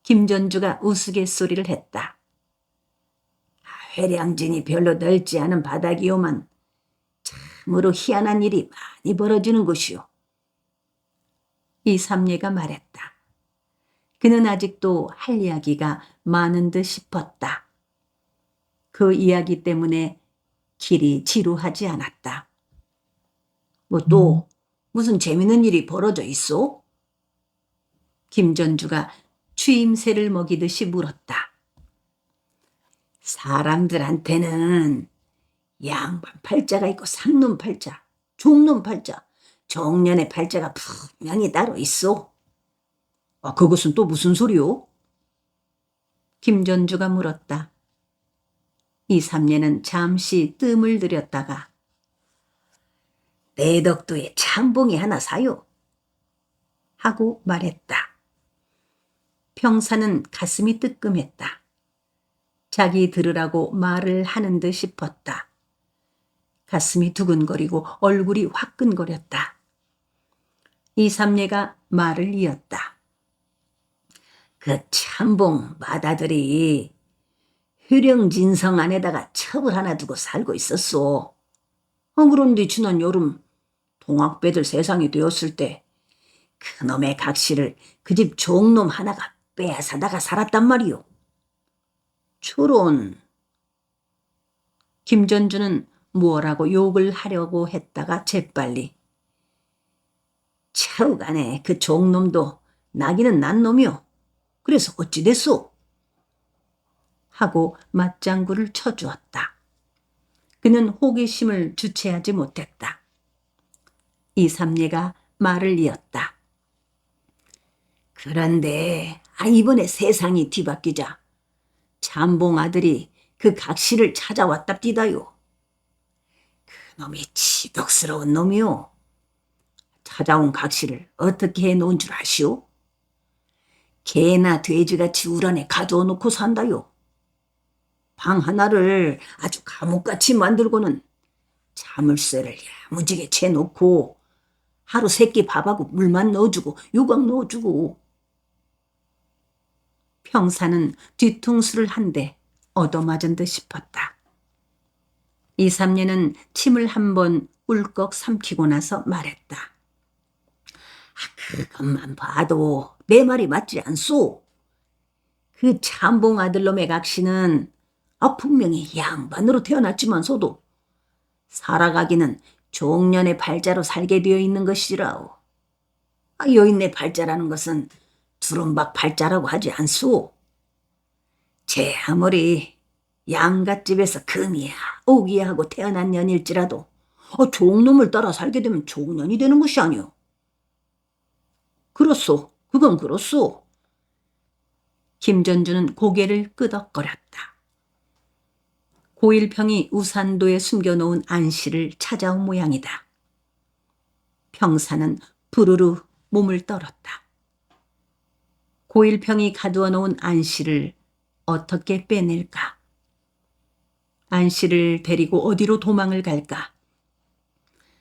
김전주가 우스갯소리를 했다. 회량진이 별로 넓지 않은 바닥이오만 참으로 희한한 일이 많이 벌어지는 곳이오. 이삼례가 말했다. 그는 아직도 할 이야기가 많은 듯 싶었다. 그 이야기 때문에 길이 지루하지 않았다. 또 무슨 재밌는 일이 벌어져 있어? 김전주가 추임새를 먹이듯이 물었다. 사람들한테는 양반 팔자가 있고 상놈 팔자, 종놈 팔자, 정년의 팔자가 분명히 따로 있어. 그것은 또 무슨 소리요? 김전주가 물었다. 이삼례는 잠시 뜸을 들였다가 내 덕도에 참봉이 하나 사요. 하고 말했다. 평사는 가슴이 뜨끔했다. 자기 들으라고 말을 하는 듯 싶었다. 가슴이 두근거리고 얼굴이 화끈거렸다. 이삼례가 말을 이었다. 그 참봉 맏아들이 효령진성 안에다가 첩을 하나 두고 살고 있었소. 그런데 지난 여름 동학배들 세상이 되었을 때 그놈의 각시를 그 집 종놈 하나가 빼앗아다가 살았단 말이오. 저런. 김전주는 뭐라고 욕을 하려고 했다가 재빨리 차우간에 그 종놈도 나기는 난 놈이오. 그래서 어찌 됐소? 하고 맞장구를 쳐주었다. 그는 호기심을 주체하지 못했다. 이삼례가 말을 이었다. 그런데 이번에 세상이 뒤바뀌자 참봉 아들이 그 각시를 찾아왔답디다요. 그놈이 치덕스러운 놈이오. 찾아온 각시를 어떻게 해놓은 줄 아시오? 개나 돼지같이 우란에 가두어 놓고 산다요. 방 하나를 아주 감옥같이 만들고는 자물쇠를 야무지게 채놓고 하루 세끼 밥하고 물만 넣어주고 요강 넣어주고. 평사는 뒤통수를 한 대 얻어맞은 듯 싶었다. 이삼례는 침을 한 번 울컥 삼키고 나서 말했다. 그것만 봐도 내 말이 맞지 않소. 그 참봉 아들놈의 각시는 분명히 양반으로 태어났지만서도 살아가기는 종년의 팔자로 살게 되어 있는 것이라오. 여인네 팔자라는 것은 두rum박 팔자라고 하지 않소. 제 아무리 양갓집에서 금이야 오기야 하고 태어난 년일지라도 종놈을 따라 살게 되면 종년이 되는 것이 아니오. 그렇소. 그건 그렇소. 김전주는 고개를 끄덕거렸다. 고일평이 우산도에 숨겨놓은 안씨를 찾아온 모양이다. 평사는 부르르 몸을 떨었다. 고일평이 가두어 놓은 안씨를 어떻게 빼낼까? 안씨를 데리고 어디로 도망을 갈까?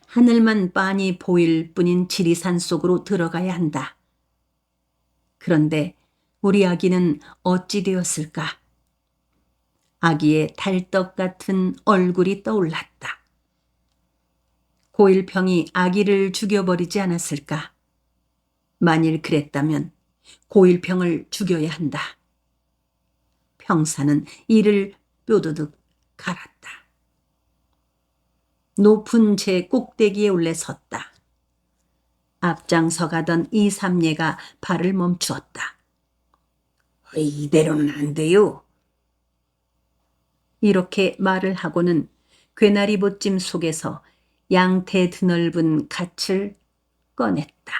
하늘만 빤히 보일 뿐인 지리산 속으로 들어가야 한다. 그런데 우리 아기는 어찌 되었을까? 아기의 달떡 같은 얼굴이 떠올랐다. 고일평이 아기를 죽여버리지 않았을까? 만일 그랬다면 고일평을 죽여야 한다. 평사는 이를 뾰두둑 갈았다. 높은 제 꼭대기에 올래 섰다. 앞장서 가던 이삼례가 발을 멈추었다. 이대로는 안 돼요. 이렇게 말을 하고는 괴나리 보찜 속에서 양태 드넓은 갓을 꺼냈다.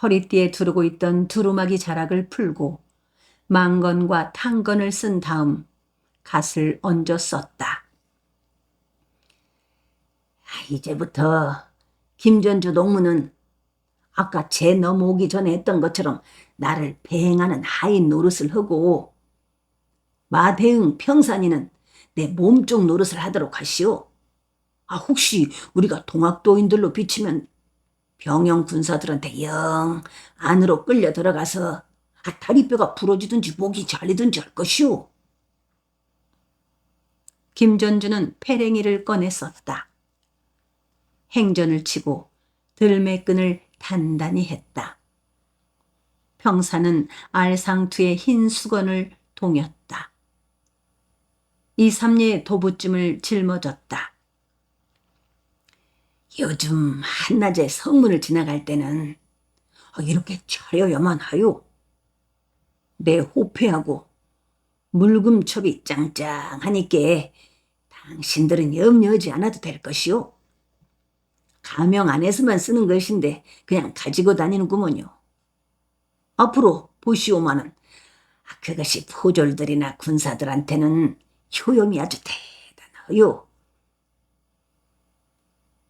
허리띠에 두르고 있던 두루마기 자락을 풀고 망건과 탕건을 쓴 다음 갓을 얹어 썼다. 이제부터 김전주 동무는 아까 제 넘어오기 전에 했던 것처럼 나를 배행하는 하인 노릇을 하고 마대응 평산이는 내 몸쪽 노릇을 하도록 하시오. 혹시 우리가 동학도인들로 비치면 병영 군사들한테 영 안으로 끌려 들어가서 다리뼈가 부러지든지 목이 잘리든지 할 것이오. 김전주는 패랭이를 꺼내 썼다. 행전을 치고 들매끈을 단단히 했다. 평사는 알상투에 흰 수건을 동였다. 이삼례의 도부찜을 짊어졌다. 요즘 한낮에 성문을 지나갈 때는 이렇게 차려야만 하요. 내 호패하고 물금첩이 짱짱하니까 당신들은 염려하지 않아도 될 것이오. 가명 안에서만 쓰는 것인데 그냥 가지고 다니는구먼요. 앞으로 보시오마는 그것이 포졸들이나 군사들한테는 효용이 아주 대단하요.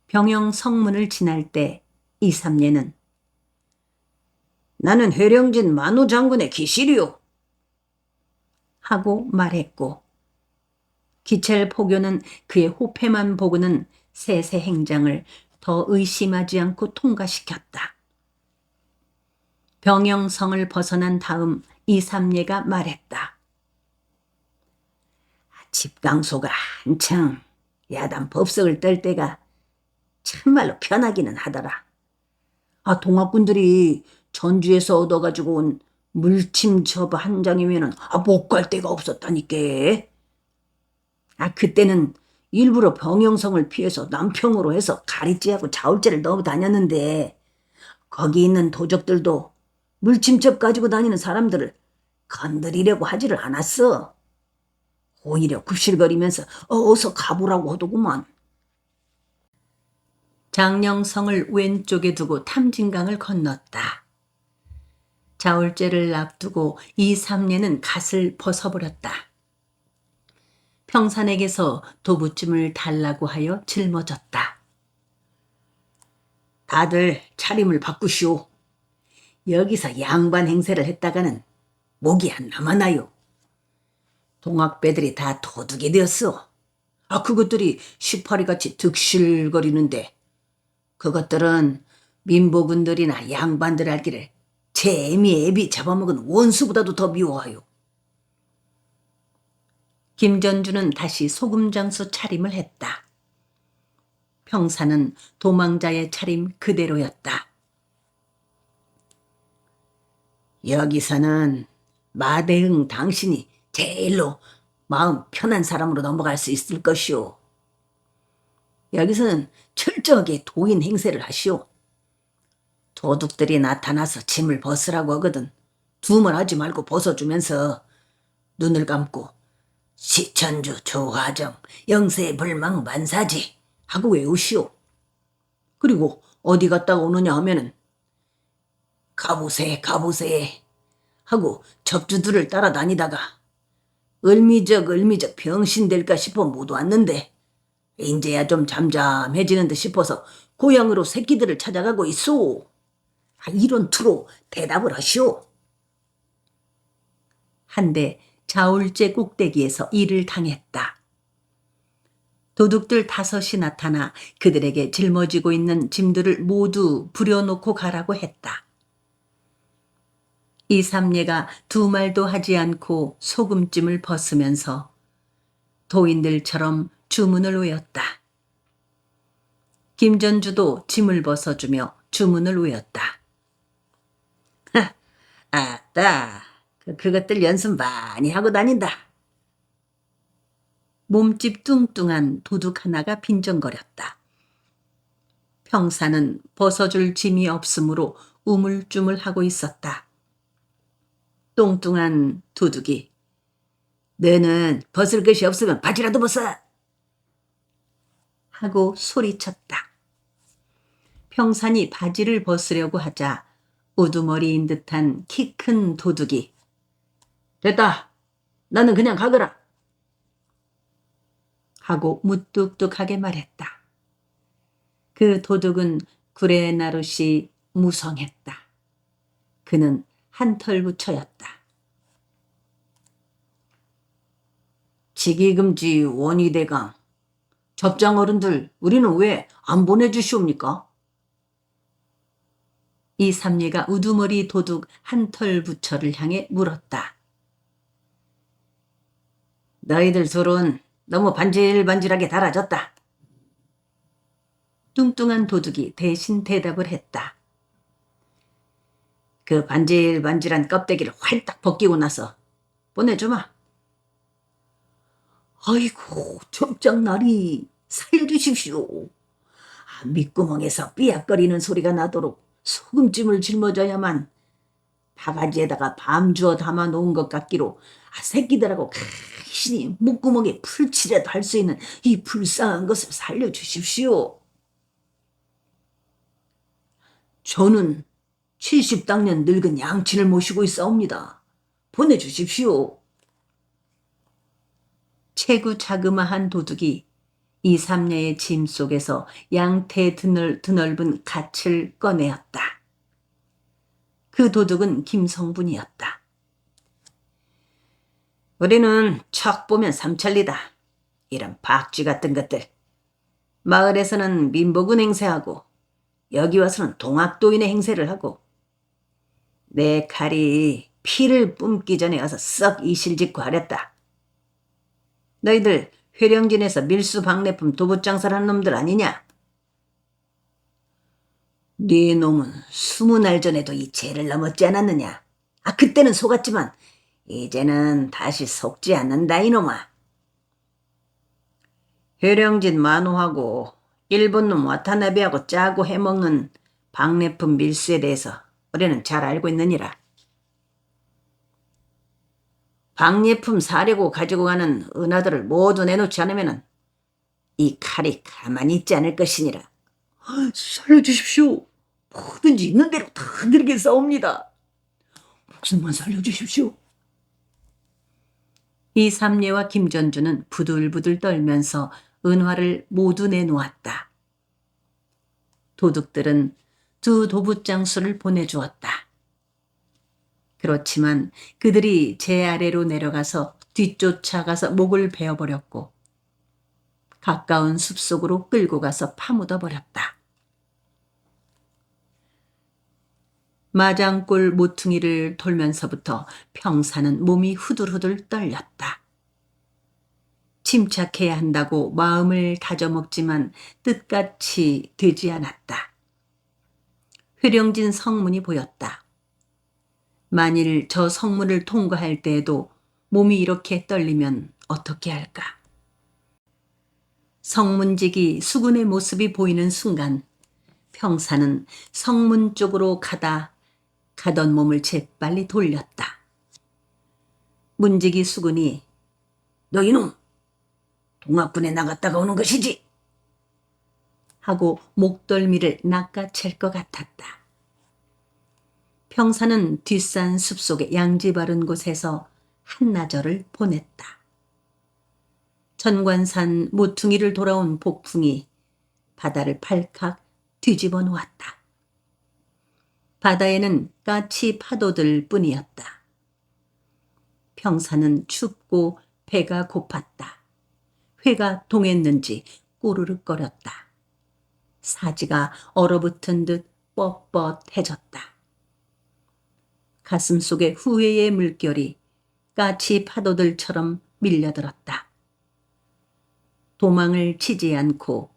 병영 성문을 지날 때 이삼례는 나는 회령진 만우 장군의 기실이요 하고 말했고, 기첼 포교는 그의 호패만 보고는 세세 행장을 더 의심하지 않고 통과시켰다. 병영성을 벗어난 다음 이삼례가 말했다. 집강소가 한창 야단 법석을 떨 때가 참말로 편하기는 하더라. 동학군들이 전주에서 얻어가지고 온 물침첩 한 장이면은 못 갈 데가 없었다니까. 그때는 일부러 병영성을 피해서 남평으로 해서 가리찌하고 자울제를 넣어 다녔는데, 거기 있는 도적들도 물침첩 가지고 다니는 사람들을 건드리려고 하지를 않았어. 오히려 굽실거리면서 어서 가보라고 하더구만. 장령성을 왼쪽에 두고 탐진강을 건넜다. 자울제를 앞두고 이삼례는 갓을 벗어버렸다. 평산에게서 도부쯤을 달라고 하여 짊어졌다. 다들 차림을 바꾸시오. 여기서 양반 행세를 했다가는 목이 안 남아나요. 동학배들이 다 도둑이 되었어. 그것들이 시파리같이 득실거리는데, 그것들은 민보군들이나 양반들 알기를 제 애비 잡아먹은 원수보다도 더 미워하요. 김전주는 다시 소금장수 차림을 했다. 평사는 도망자의 차림 그대로였다. 여기서는 마대응 당신이 제일로 마음 편한 사람으로 넘어갈 수 있을 것이오. 여기서는 철저하게 도인 행세를 하시오. 도둑들이 나타나서 짐을 벗으라고 하거든 두말하지 말고 벗어주면서 눈을 감고 시천주 조화정 영세불망 만사지 하고 외우시오. 그리고 어디 갔다가 오느냐 하면은 가보세 하고 적주들을 따라다니다가 을미적 병신 될까 싶어 못 왔는데 인제야 좀 잠잠해지는 듯 싶어서 고향으로 새끼들을 찾아가고 있소. 이런 투로 대답을 하시오. 한데 자울제 꼭대기에서 일을 당했다. 도둑들 5이 나타나 그들에게 짊어지고 있는 짐들을 모두 부려놓고 가라고 했다. 이삼례가 두 말도 하지 않고 소금찜을 벗으면서 도인들처럼 주문을 외웠다. 김전주도 짐을 벗어주며 주문을 외웠다. 아따, 그것들 연습 많이 하고 다닌다. 몸집 뚱뚱한 도둑 하나가 빈정거렸다. 평사는 벗어줄 짐이 없으므로 우물쭈물하고 있었다. 뚱뚱한 도둑이 너는 벗을 것이 없으면 바지라도 벗어! 하고 소리쳤다. 평산이 바지를 벗으려고 하자 우두머리인 듯한 키 큰 도둑이 됐다! 나는 그냥 가거라! 하고 무뚝뚝하게 말했다. 그 도둑은 구레나룻이 무성했다. 그는 한털부처였다. 직위금지 원희대강, 접장어른들 우리는 왜 안 보내주시옵니까? 이삼례가 우두머리 도둑 한털부처를 향해 물었다. 너희들 둘은 너무 반질반질하게 달아졌다. 뚱뚱한 도둑이 대신 대답을 했다. 그 반질반질한 껍데기를 활딱 벗기고 나서 보내주마. 아이고, 접장날이 살려주십시오. 밑구멍에서 삐약거리는 소리가 나도록 소금찜을 짊어져야만 바가지에다가 밤 주어 담아 놓은 것 같기로 새끼들하고 간신히 목구멍에 풀칠이라도 할 수 있는 이 불쌍한 것을 살려주십시오. 저는 70당년 늙은 양친을 모시고 있사옵니다. 보내주십시오. 체구자그마한 도둑이 이 삼녀의 짐 속에서 양태 드넓은 갓을 꺼내었다. 그 도둑은 김성분이었다. 우리는 척 보면 삼천리다. 이런 박쥐 같은 것들. 마을에서는 민복은 행세하고 여기 와서는 동학도인의 행세를 하고 내 칼이 피를 뿜기 전에 와서 썩 이실직고 하랬다. 너희들 회령진에서 밀수 박내품 도부장사라는 놈들 아니냐? 네 놈은 20날 전에도 이 죄를 넘었지 않았느냐? 그때는 속았지만 이제는 다시 속지 않는다 이놈아. 회령진 만호하고 일본 놈 와타나베하고 짜고 해먹는 박내품 밀수에 대해서 우리는 잘 알고 있느니라. 박예품 사려고 가지고 가는 은하들을 모두 내놓지 않으면 이 칼이 가만히 있지 않을 것이니라. 살려주십시오. 뭐든지 있는 대로 다 드리겠사옵니다. 목숨만 살려주십시오. 이 삼례와 김전주는 부들부들 떨면서 은화를 모두 내놓았다. 도둑들은 두 도부장수를 보내주었다. 그렇지만 그들이 제 아래로 내려가서 뒤쫓아가서 목을 베어버렸고 가까운 숲속으로 끌고 가서 파묻어버렸다. 마장골 모퉁이를 돌면서부터 평사는 몸이 후들후들 떨렸다. 침착해야 한다고 마음을 다져먹지만 뜻같이 되지 않았다. 회령진 성문이 보였다. 만일 저 성문을 통과할 때에도 몸이 이렇게 떨리면 어떻게 할까? 성문직이 수군의 모습이 보이는 순간 평사는 성문 쪽으로 가던 몸을 재빨리 돌렸다. 문직이 수군이 너 이놈 동학군에 나갔다가 오는 것이지? 하고 목덜미를 낚아챌 것 같았다. 평사는 뒷산 숲속의 양지 바른 곳에서 한나절을 보냈다. 천관산 모퉁이를 돌아온 폭풍이 바다를 발칵 뒤집어 놓았다. 바다에는 까치 파도들 뿐이었다. 평사는 춥고 배가 고팠다. 회가 동했는지 꼬르륵거렸다. 사지가 얼어붙은 듯 뻣뻣해졌다. 가슴 속에 후회의 물결이 까치 파도들처럼 밀려들었다. 도망을 치지 않고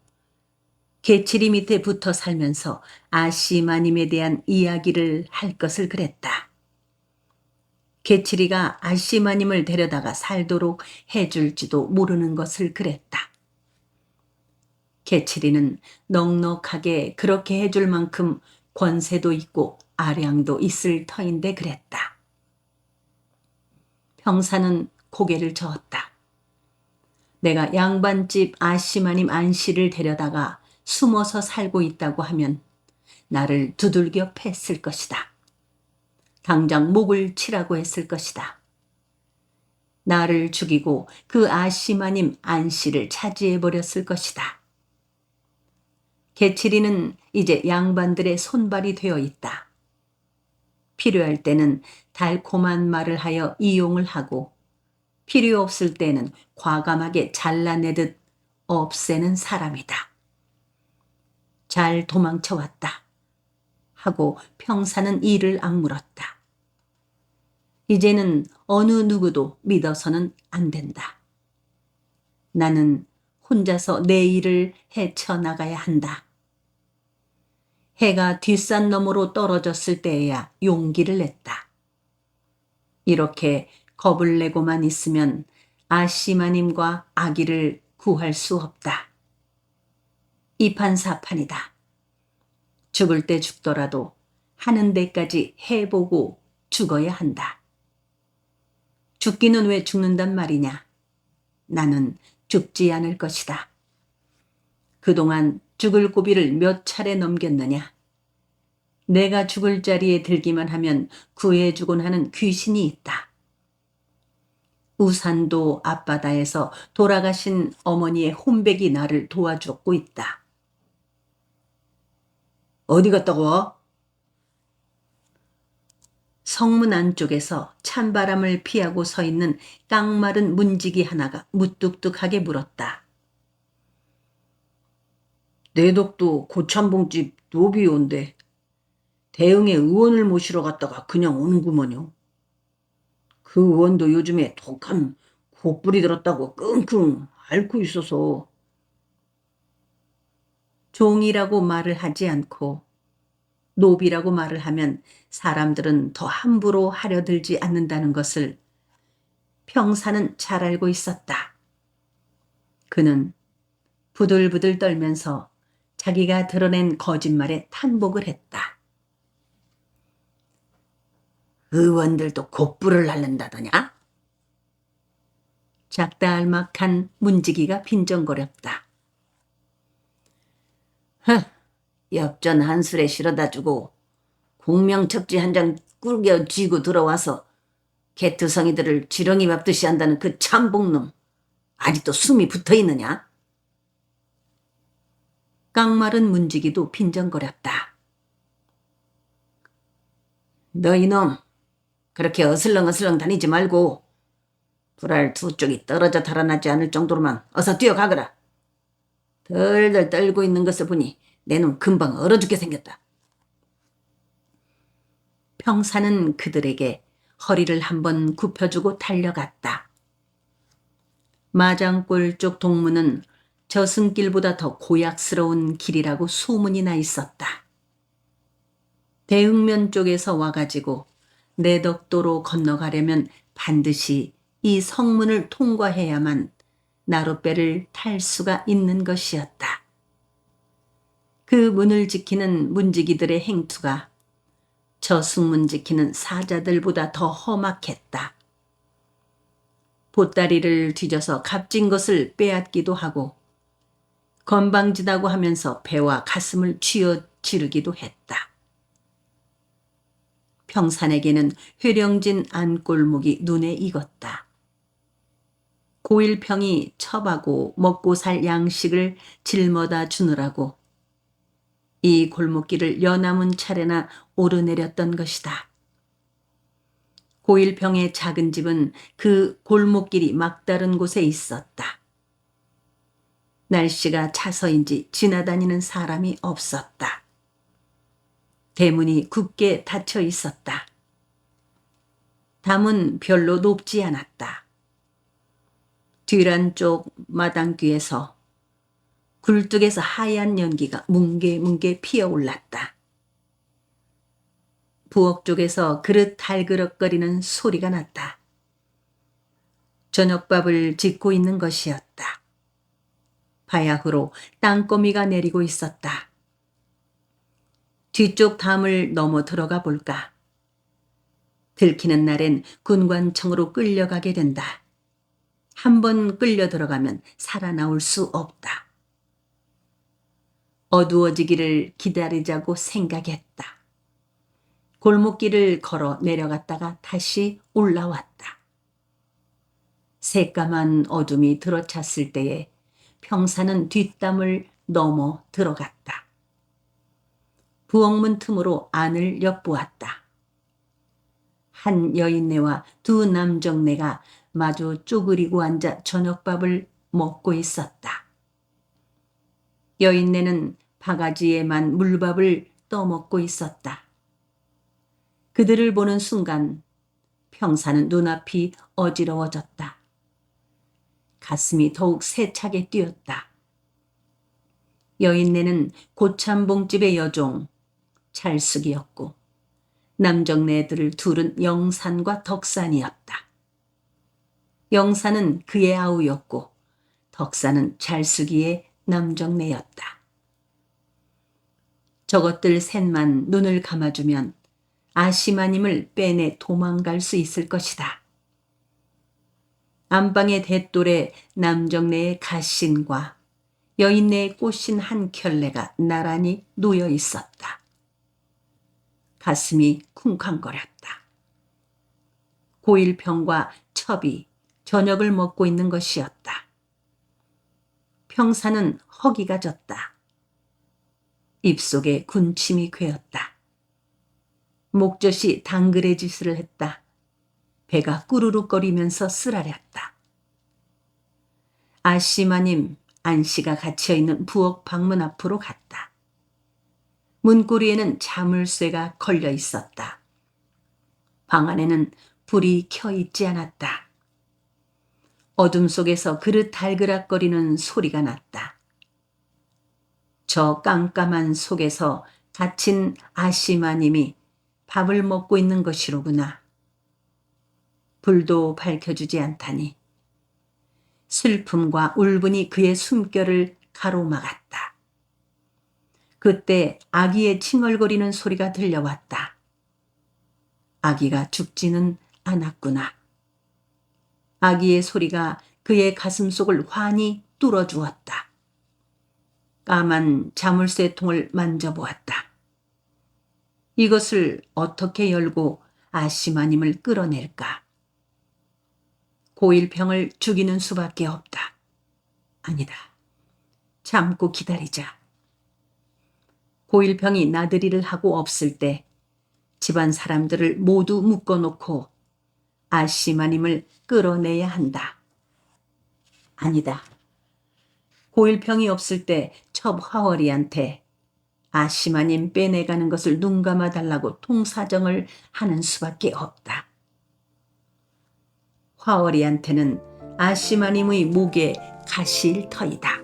개치리 밑에 붙어 살면서 아씨마님에 대한 이야기를 할 것을 그랬다. 개치리가 아씨마님을 데려다가 살도록 해줄지도 모르는 것을 그랬다. 개치리는 넉넉하게 그렇게 해줄 만큼 권세도 있고 아량도 있을 터인데 그랬다. 평사는 고개를 저었다. 내가 양반집 아씨마님 안씨를 데려다가 숨어서 살고 있다고 하면 나를 두들겨 팼을 것이다. 당장 목을 치라고 했을 것이다. 나를 죽이고 그 아씨마님 안씨를 차지해버렸을 것이다. 개치리는 이제 양반들의 손발이 되어 있다. 필요할 때는 달콤한 말을 하여 이용을 하고 필요 없을 때는 과감하게 잘라내듯 없애는 사람이다. 잘 도망쳐왔다. 하고 평사는 이를 악물었다. 이제는 어느 누구도 믿어서는 안 된다. 나는 혼자서 내 일을 헤쳐나가야 한다. 해가 뒷산 너머로 떨어졌을 때에야 용기를 냈다. 이렇게 겁을 내고만 있으면 아씨마님과 아기를 구할 수 없다. 이판사판이다. 죽을 때 죽더라도 하는 데까지 해보고 죽어야 한다. 죽기는 왜 죽는단 말이냐? 나는 죽지 않을 것이다. 그동안 죽을 고비를 몇 차례 넘겼느냐? 내가 죽을 자리에 들기만 하면 구해주곤 하는 귀신이 있다. 우산도 앞바다에서 돌아가신 어머니의 혼백이 나를 도와주고 있다. 어디 갔다고 와? 성문 안쪽에서 찬바람을 피하고 서 있는 깡마른 문지기 하나가 무뚝뚝하게 물었다. 내 덕도 고참봉집 노비온데 대흥에 의원을 모시러 갔다가 그냥 오는구먼요. 그 의원도 요즘에 독한 곡불이 들었다고 끙끙 앓고 있어서. 종이라고 말을 하지 않고 노비라고 말을 하면 사람들은 더 함부로 하려들지 않는다는 것을 평사는 잘 알고 있었다. 그는 부들부들 떨면서 자기가 드러낸 거짓말에 탄복을 했다. 의원들도 곡불을 앓는다더냐? 작다알막한 문지기가 빈정거렸다. 엽전 한 술에 실어다 주고 공명첩지 한 장 꾸겨 쥐고 들어와서 개투성이들을 지렁이 밟듯이 한다는 그 참복놈 아직도 숨이 붙어있느냐? 깡마른 문지기도 빈정거렸다. 너 이놈 그렇게 어슬렁어슬렁 다니지 말고 불알 두 쪽이 떨어져 달아나지 않을 정도로만 어서 뛰어가거라. 덜덜 떨고 있는 것을 보니 내 눈 금방 얼어 죽게 생겼다. 평사는 그들에게 허리를 한번 굽혀주고 달려갔다. 마장골 쪽 동문은 저승길보다 더 고약스러운 길이라고 소문이 나 있었다. 대흥면 쪽에서 와가지고 내덕도로 건너가려면 반드시 이 성문을 통과해야만 나룻배를 탈 수가 있는 것이었다. 그 문을 지키는 문지기들의 행투가 저승문 지키는 사자들보다 더 험악했다. 보따리를 뒤져서 값진 것을 빼앗기도 하고 건방지다고 하면서 배와 가슴을 쥐어 지르기도 했다. 평산에게는 회령진 안골목이 눈에 익었다. 고일평이 첩하고 먹고 살 양식을 짊어다 주느라고 이 골목길을 여남은 차례나 오르내렸던 것이다. 고일평의 작은 집은 그 골목길이 막다른 곳에 있었다. 날씨가 차서인지 지나다니는 사람이 없었다. 대문이 굳게 닫혀 있었다. 담은 별로 높지 않았다. 뒤란 쪽 마당 뒤에서 굴뚝에서 하얀 연기가 뭉게뭉게 피어올랐다. 부엌 쪽에서 그릇 달그럭거리는 소리가 났다. 저녁밥을 짓고 있는 것이었다. 바야흐로 땅거미가 내리고 있었다. 뒤쪽 담을 넘어 들어가 볼까. 들키는 날엔 군관청으로 끌려가게 된다. 한번 끌려 들어가면 살아나올 수 없다. 어두워지기를 기다리자고 생각했다. 골목길을 걸어 내려갔다가 다시 올라왔다. 새까만 어둠이 들어찼을 때에 평사는 뒷담을 넘어 들어갔다. 부엌문 틈으로 안을 엿보았다. 한 여인네와 두 남정네가 마주 쪼그리고 앉아 저녁밥을 먹고 있었다. 여인네는 바가지에만 물밥을 떠먹고 있었다. 그들을 보는 순간 평사는 눈앞이 어지러워졌다. 가슴이 더욱 세차게 뛰었다. 여인네는 고참봉집의 여종 찰숙이었고 남정네들 둘은 영산과 덕산이었다. 영산은 그의 아우였고 덕산은 찰숙이의 남정네였다. 저것들 셋만 눈을 감아주면 아시마님을 빼내 도망갈 수 있을 것이다. 안방의 대돌에 남정네의 가신과 여인네의 꽃신 한 켤레가 나란히 놓여 있었다. 가슴이 쿵쾅거렸다. 고일평과 첩이 저녁을 먹고 있는 것이었다. 평사는 허기가 졌다. 입속에 군침이 괴었다. 목젖이 당그레짓을 했다. 배가 꾸르륵거리면서 쓰라렸다. 아시마님 안씨가 갇혀있는 부엌 방문 앞으로 갔다. 문고리에는 자물쇠가 걸려 있었다. 방 안에는 불이 켜 있지 않았다. 어둠 속에서 그릇 달그락거리는 소리가 났다. 저 깜깜한 속에서 갇힌 아시마님이 밥을 먹고 있는 것이로구나. 불도 밝혀주지 않다니. 슬픔과 울분이 그의 숨결을 가로막았다. 그때 아기의 칭얼거리는 소리가 들려왔다. 아기가 죽지는 않았구나. 아기의 소리가 그의 가슴속을 환히 뚫어주었다. 까만 자물쇠통을 만져보았다. 이것을 어떻게 열고 아시마님을 끌어낼까? 고일평을 죽이는 수밖에 없다. 아니다. 참고 기다리자. 고일평이 나들이를 하고 없을 때 집안 사람들을 모두 묶어놓고 아시마님을 끌어내야 한다. 아니다. 고일평이 없을 때 첩 화월이한테 아시마님 빼내가는 것을 눈감아 달라고 통사정을 하는 수밖에 없다. 화월이한테는 아시마님의 목에 가시일 터이다.